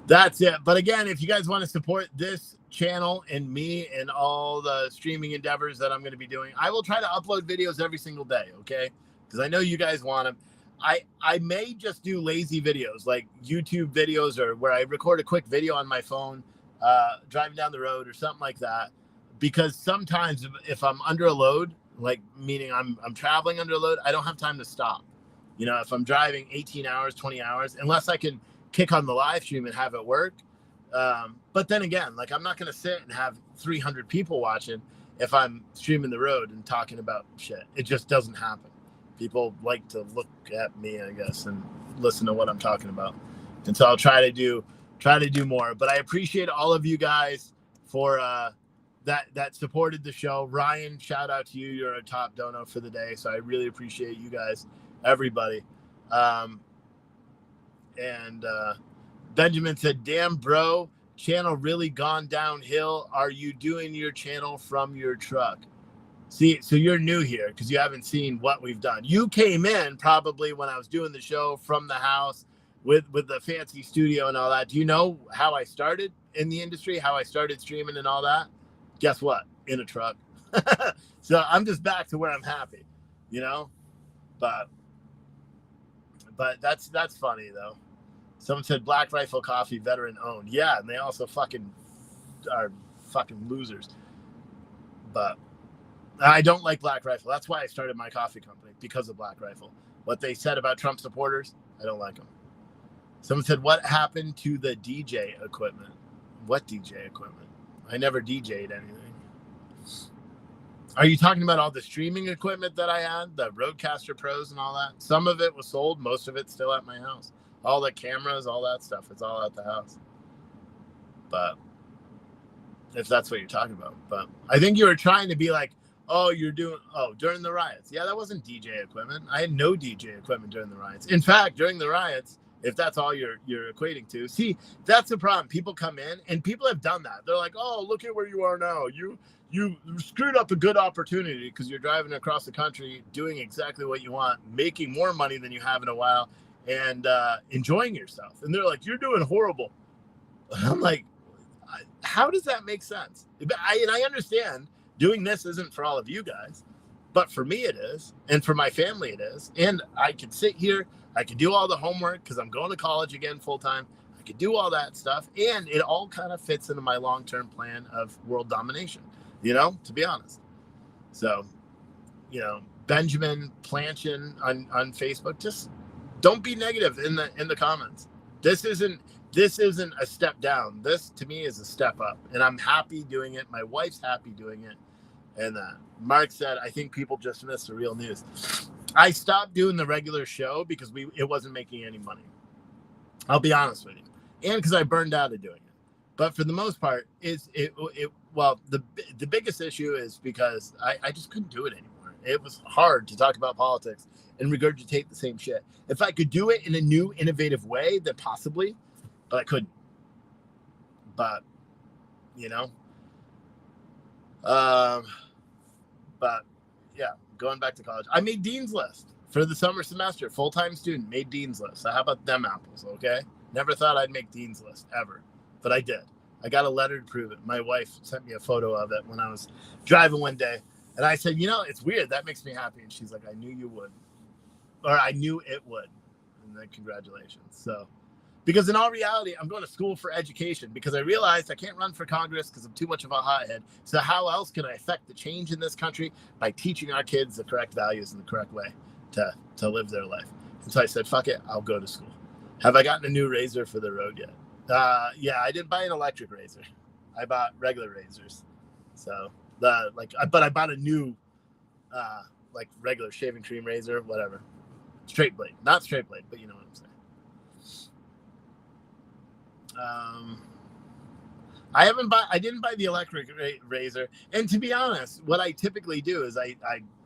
that's it. But again, if you guys want to support this channel and me and all the streaming endeavors that I'm going to be doing, I will try to upload videos every single day, okay? Because I know you guys want them. I may just do lazy videos, like YouTube videos, or where I record a quick video on my phone driving down the road or something like that. Because sometimes if I'm under a load, like meaning I'm traveling under a load, I don't have time to stop. If I'm driving 18 hours, 20 hours, unless I can kick on the live stream and have it work. But then again, like I'm not going to sit and have 300 people watching if I'm streaming the road and talking about shit. It just doesn't happen. People like to look at me, I guess, and listen to what I'm talking about. And so I'll try to do more. But I appreciate all of you guys for that supported the show. Ryan, shout out to you. You're a top dono for the day. So I really appreciate you guys, everybody. And Benjamin said, damn, bro, channel really gone downhill. Are you doing your channel from your truck? See, so you're new here because you haven't seen what we've done. You came in probably when I was doing the show from the house with the fancy studio and all that. Do you know how I started in the industry, how I started streaming and all that? Guess what? In a truck. So I'm just back to where I'm happy, but that's funny though. Someone said Black Rifle Coffee veteran owned. Yeah, and they also are fucking losers. But I don't like Black Rifle. That's why I started my coffee company, because of Black Rifle. What they said about Trump supporters, I don't like them. Someone said, what happened to the DJ equipment? What DJ equipment? I never DJ'd anything. Are you talking about all the streaming equipment that I had? The Rodecaster Pros and all that? Some of it was sold. Most of it's still at my house. All the cameras, all that stuff. It's all at the house. But if that's what you're talking about. But I think you were trying to be like, during the riots. Yeah, that wasn't DJ equipment. I had no DJ equipment during the riots. In fact, during the riots, if that's all you're equating to, see, that's the problem. People come in, and people have done that. They're like, oh, look at where you are now. You screwed up a good opportunity because you're driving across the country, doing exactly what you want, making more money than you have in a while, and enjoying yourself. And they're like, you're doing horrible. I'm like, how does that make sense? And I understand doing this isn't for all of you guys, but for me it is, and for my family it is. And I can sit here, I can do all the homework because I'm going to college again full time. I could do all that stuff, and it all kind of fits into my long-term plan of world domination, to be honest. So, Benjamin Planchin on Facebook, just don't be negative in the comments. This isn't a step down. This to me is a step up, and I'm happy doing it. My wife's happy doing it. And Mark said, I think people just missed the real news. I stopped doing the regular show because it wasn't making any money. I'll be honest with you. And because I burned out of doing it. But for the most part, the biggest issue is because I just couldn't do it anymore. It was hard to talk about politics and regurgitate the same shit. If I could do it in a new, innovative way, then possibly, but I couldn't. But, but yeah, going back to college, I made Dean's List for the summer semester. Full-time student, made Dean's List. So how about them apples? Okay, never thought I'd make Dean's List ever, but I did. I got a letter to prove it. My wife sent me a photo of it when I was driving one day, and I said, it's weird, that makes me happy. And she's like, I knew you would, or I knew it would. And then congratulations. So, because in all reality, I'm going to school for education because I realized I can't run for Congress because I'm too much of a hothead. So how else can I affect the change in this country? By teaching our kids the correct values and the correct way to live their life. And so I said, fuck it, I'll go to school. Have I gotten a new razor for the road yet? Yeah, I didn't buy an electric razor. I bought regular razors. So but I bought a new regular shaving cream razor, whatever. Straight blade, not straight blade, but you know what I'm saying. I didn't buy the electric razor. And to be honest, what I typically do is I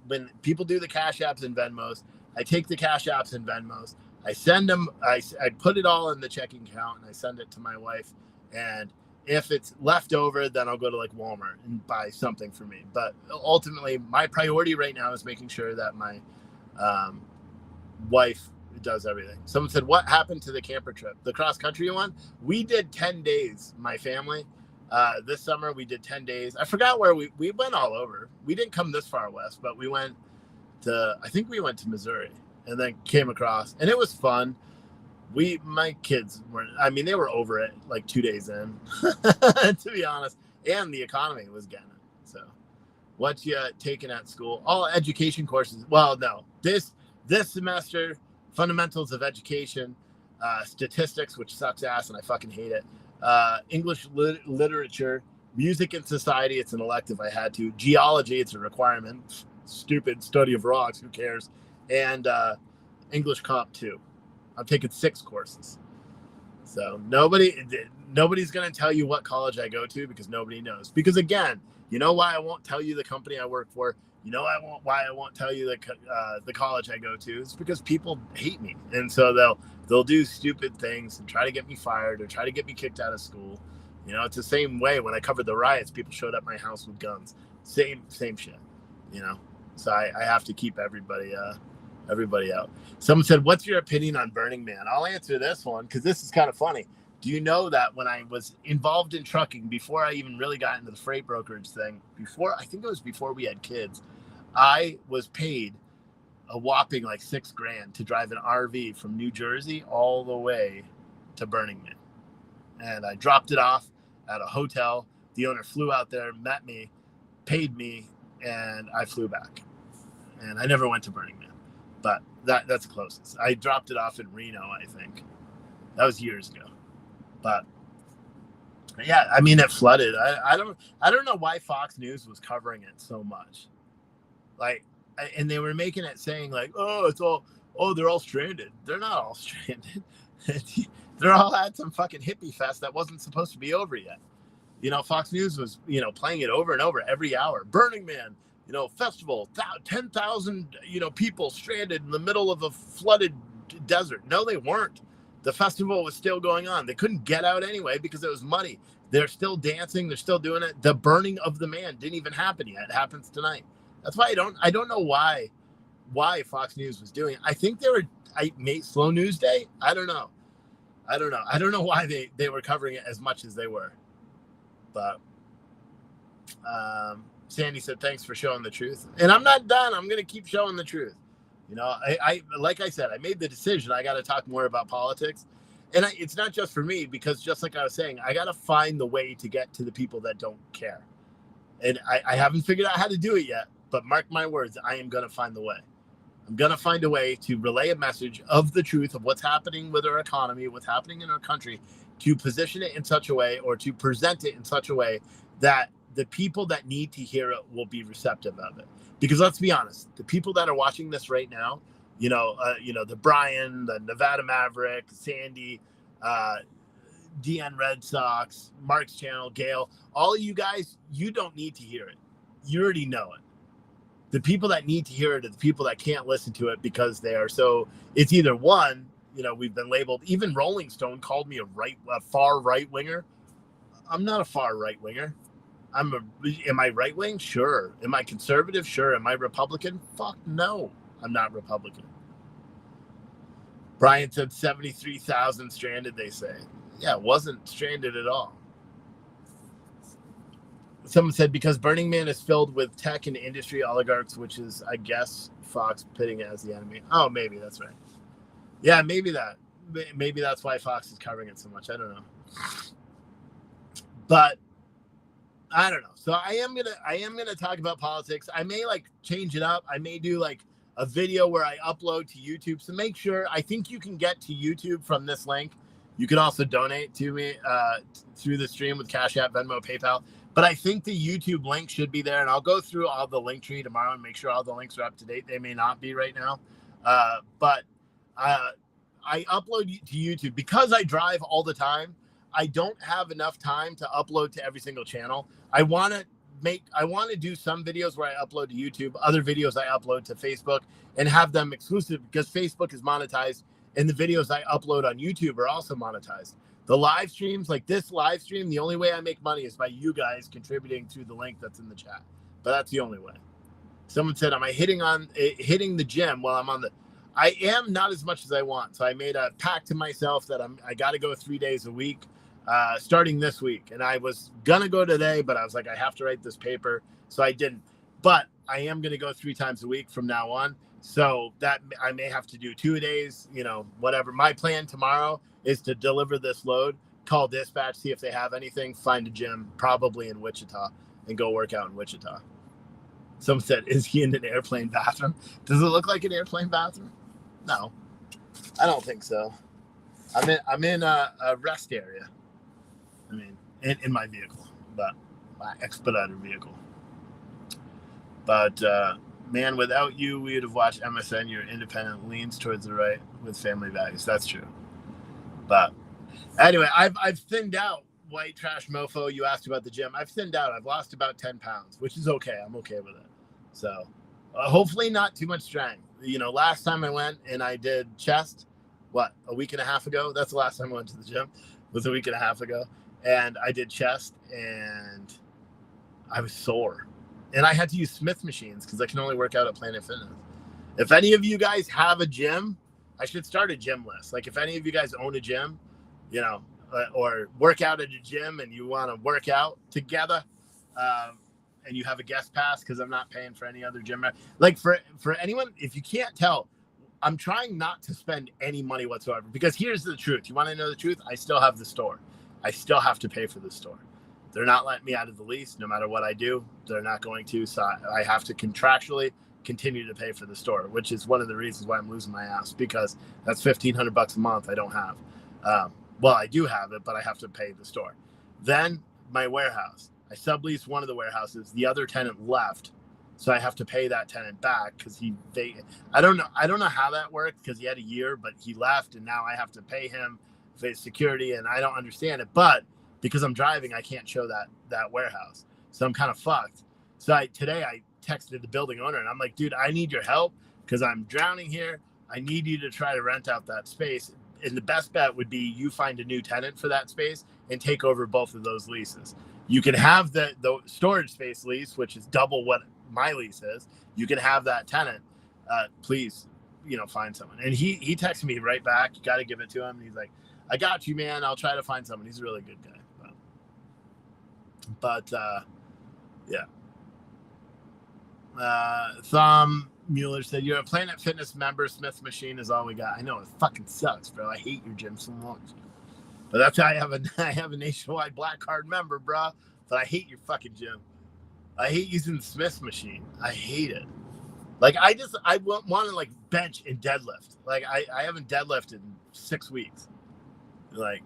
when people do the Cash Apps and Venmos, I take the Cash Apps and Venmos, I send them, I put it all in the checking account and I send it to my wife. And if it's left over, then I'll go to like Walmart and buy something for me. But ultimately, my priority right now is making sure that my wife does everything. Someone said, what happened to the camper trip? The cross country one? We did 10 days, my family. This summer we did 10 days. I forgot where we went all over. We didn't come this far west, but we went to, I think we went to Missouri and then came across, and it was fun. My kids weren't, I mean, they were over it like 2 days in, to be honest, and the economy was getting it. So what you taking at school? All education courses. Well, no, this semester, fundamentals of education, statistics, which sucks ass and I fucking hate it. English literature, music and society. It's an elective I had to. Geology, it's a requirement. Stupid study of rocks. Who cares? And English Comp 2. I'm taking 6 courses. So nobody's going to tell you what college I go to because nobody knows. Because again, you know why I won't tell you the company I work for? You know why I won't tell you the college I go to? It's because people hate me. And so they'll do stupid things and try to get me fired or try to get me kicked out of school. You know, it's the same way when I covered the riots, people showed up at my house with guns. Same shit, you know? So I have to keep everybody out. Someone said, what's your opinion on Burning Man? I'll answer this one because this is kind of funny. Do you know that when I was involved in trucking, before I even really got into the freight brokerage thing, I think it was before we had kids, I was paid a whopping like $6,000 to drive an RV from New Jersey all the way to Burning Man. And I dropped it off at a hotel. The owner flew out there, met me, paid me, and I flew back. And I never went to Burning Man. But that's the closest. I dropped it off in Reno, I think. That was years ago. But yeah, I mean, it flooded. I don't know why Fox News was covering it so much. Like, and they were making it saying like, they're all stranded. They're not all stranded. They're all at some fucking hippie fest that wasn't supposed to be over yet. You know, Fox News was, playing it over and over every hour. Burning Man, festival, 10,000, people stranded in the middle of a flooded desert. No, they weren't. The festival was still going on. They couldn't get out anyway because it was muddy. They're still dancing. They're still doing it. The burning of the man didn't even happen yet. It happens tonight. That's why I don't know why Fox News was doing it. I think I made Slow News Day. I don't know. I don't know why they were covering it as much as they were. But Sandy said, thanks for showing the truth. And I'm not done. I'm going to keep showing the truth. I like I said, I made the decision. I got to talk more about politics. And it's not just for me, because just like I was saying, I got to find the way to get to the people that don't care. And I haven't figured out how to do it yet. But mark my words, I am going to find the way. I'm going to find a way to relay a message of the truth of what's happening with our economy, what's happening in our country, to position it in such a way or to present it in such a way that the people that need to hear it will be receptive of it. Because let's be honest, the people that are watching this right now, the Brian, the Nevada Maverick, Sandy, DN Red Sox, Mark's channel, Gail, all of you guys, you don't need to hear it. You already know it. The people that need to hear it are the people that can't listen to it because they are so, it's either one, we've been labeled, even Rolling Stone called me a far right winger. I'm not a far right winger. Am I right wing? Sure. Am I conservative? Sure. Am I Republican? Fuck no. I'm not Republican. Brian said 73,000 stranded, they say. Yeah, it wasn't stranded at all. Someone said, because Burning Man is filled with tech and industry oligarchs, which is, I guess, Fox pitting it as the enemy. Oh, maybe that's right. Yeah, maybe that's why Fox is covering it so much. I don't know. But I don't know. So I am gonna talk about politics. I may change it up. I may do a video where I upload to YouTube. So make sure, I think you can get to YouTube from this link. You can also donate to me through the stream with Cash App, Venmo, PayPal. But I think the YouTube link should be there, and I'll go through all the link tree tomorrow and make sure all the links are up to date. They may not be right now. But I upload to YouTube because I drive all the time. I don't have enough time to upload to every single channel. I want to do some videos where I upload to YouTube, other videos I upload to Facebook and have them exclusive because Facebook is monetized and the videos I upload on YouTube are also monetized. The live streams, like this live stream, the only way I make money is by you guys contributing to the link that's in the chat. But that's the only way. Someone said, am I hitting the gym while I'm on the... I am not as much as I want. So I made a pact to myself that I got to go 3 days a week. Starting this week. And I was going to go today, but I was like, I have to write this paper. So I didn't. But I am going to go 3 times a week from now on. So that I may have to do 2 days, whatever. My plan tomorrow is to deliver this load, call dispatch, see if they have anything, find a gym, probably in Wichita, and go work out in Wichita. Someone said, is he in an airplane bathroom? Does it look like an airplane bathroom? No, I don't think so. I'm in a rest area. I mean, in my vehicle, but my expedited vehicle. But, man, without you, we would have watched MSN. Your independent leans towards the right with family values. That's true. But anyway, I've thinned out. White trash mofo. You asked about the gym. I've thinned out. I've lost about 10 pounds, which is okay. I'm okay with it. So hopefully not too much strength. Last time I went and I did chest, a week and a half ago? That's the last time I went to the gym. Was a week and a half ago. And I did chest and I was sore. And I had to use Smith machines because I can only work out at Planet Fitness. If any of you guys have a gym, I should start a gym list. Like if any of you guys own a gym, or work out at a gym and you want to work out together, and you have a guest pass because I'm not paying for any other gym. Like for anyone, if you can't tell, I'm trying not to spend any money whatsoever because here's the truth. You want to know the truth? I still have the store. I still have to pay for the store. They're not letting me out of the lease. No matter what I do, they're not going to. So I have to contractually continue to pay for the store, which is one of the reasons why I'm losing my ass because that's $1,500 a month I don't have. Well, I do have it, but I have to pay the store. Then my warehouse. I subleased one of the warehouses. The other tenant left, so I have to pay that tenant back because I don't know how that worked because he had a year, but he left, and now I have to pay him for his security, and I don't understand it. But because I'm driving, I can't show that warehouse, so I'm kind of fucked. So today I texted the building owner, and I'm like, dude, I need your help because I'm drowning here. I need you to try to rent out that space. And the best bet would be you find a new tenant for that space and take over both of those leases. You can have the storage space lease, which is double what my lease is. You can have that tenant. Please, find someone. And he texted me right back. You got to give it to him. And he's like, I got you, man. I'll try to find someone. He's a really good guy. But yeah. Thom Mueller said, you're a Planet Fitness member. Smith machine is all we got. I know, it fucking sucks, bro. I hate your gym so much. But that's why I have a nationwide black card member, bro. But I hate your fucking gym. I hate using the Smith machine. I hate it. Like, I want to, like, bench and deadlift. Like, I haven't deadlifted in 6 weeks. Like,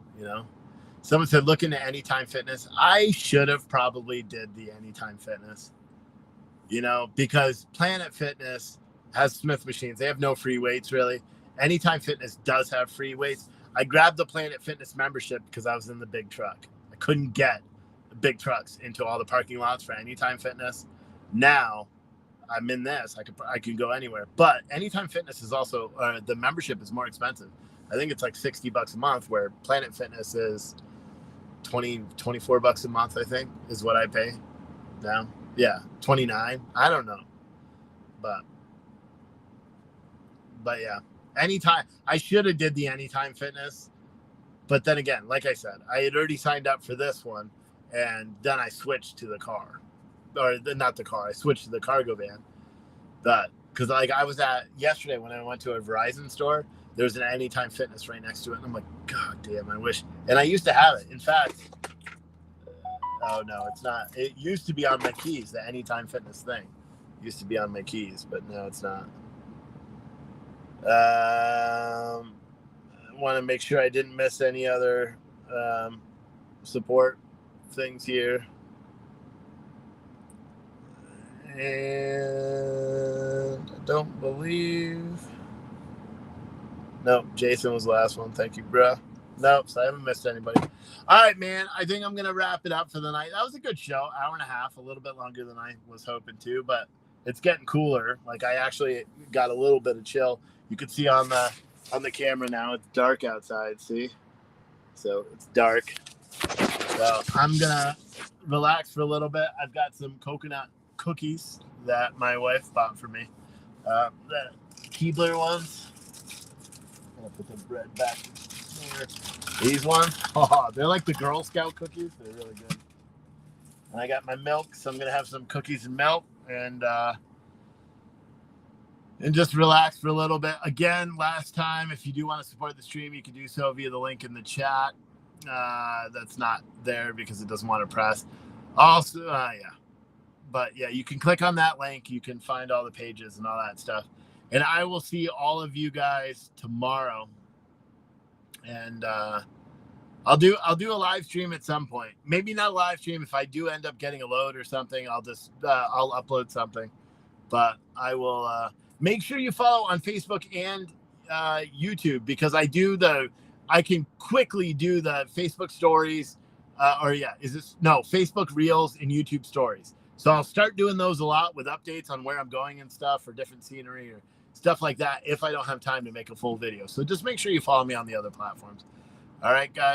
Someone said, look into Anytime Fitness. I should have probably did the Anytime Fitness. Because Planet Fitness has Smith machines. They have no free weights, really. Anytime Fitness does have free weights. I grabbed the Planet Fitness membership because I was in the big truck. I couldn't get big trucks into all the parking lots for Anytime Fitness. Now I'm in this. I can go anywhere. But Anytime Fitness is also the membership is more expensive. I think it's like $60 a month, where Planet Fitness is $24 a month. I think is what I pay now. Yeah, 29. I don't know, but yeah. Anytime I should have did the Anytime Fitness, but then again, like I said, I had already signed up for this one, and then I switched to the car, or not the car. I switched to the cargo van, but because like I was at yesterday when I went to a Verizon store, there's an Anytime Fitness right next to it, and I'm like, God damn, I wish. And I used to have it. In fact, oh no, it's not. It used to be on my keys. The Anytime Fitness thing used to be on my keys, but no, it's not. I want to make sure I didn't miss any other support things here. And I don't believe Nope, Jason was the last one. Thank you, bro. Nope, so I haven't missed anybody. All right, man. I think I'm gonna wrap it up for the night. That was a good show, hour and a half, a little bit longer than I was hoping to, but it's getting cooler. Like I actually got a little bit of chill. You can see on the camera now. It's dark outside. See, so it's dark. So I'm gonna relax for a little bit. I've got some coconut cookies that my wife bought for me. The Keebler ones. I'm gonna put the bread back there. These ones, oh, they're like the Girl Scout cookies. They're really good. And I got my milk, so I'm gonna have some cookies and milk and just relax for a little bit. Again, last time, if you do want to support the stream, you can do so via the link in the chat. That's not there because it doesn't want to press. Also, but yeah, you can click on that link. You can find all the pages and all that stuff. And I will see all of you guys tomorrow. And I'll do a live stream at some point. Maybe not a live stream. If I do end up getting a load or something, I'll just I'll upload something. But I will make sure you follow on Facebook and YouTube because I can quickly do the Facebook stories Facebook Reels and YouTube stories. So I'll start doing those a lot with updates on where I'm going and stuff or different scenery or stuff like that if I don't have time to make a full video. So just make sure you follow me on the other platforms. All right, guys.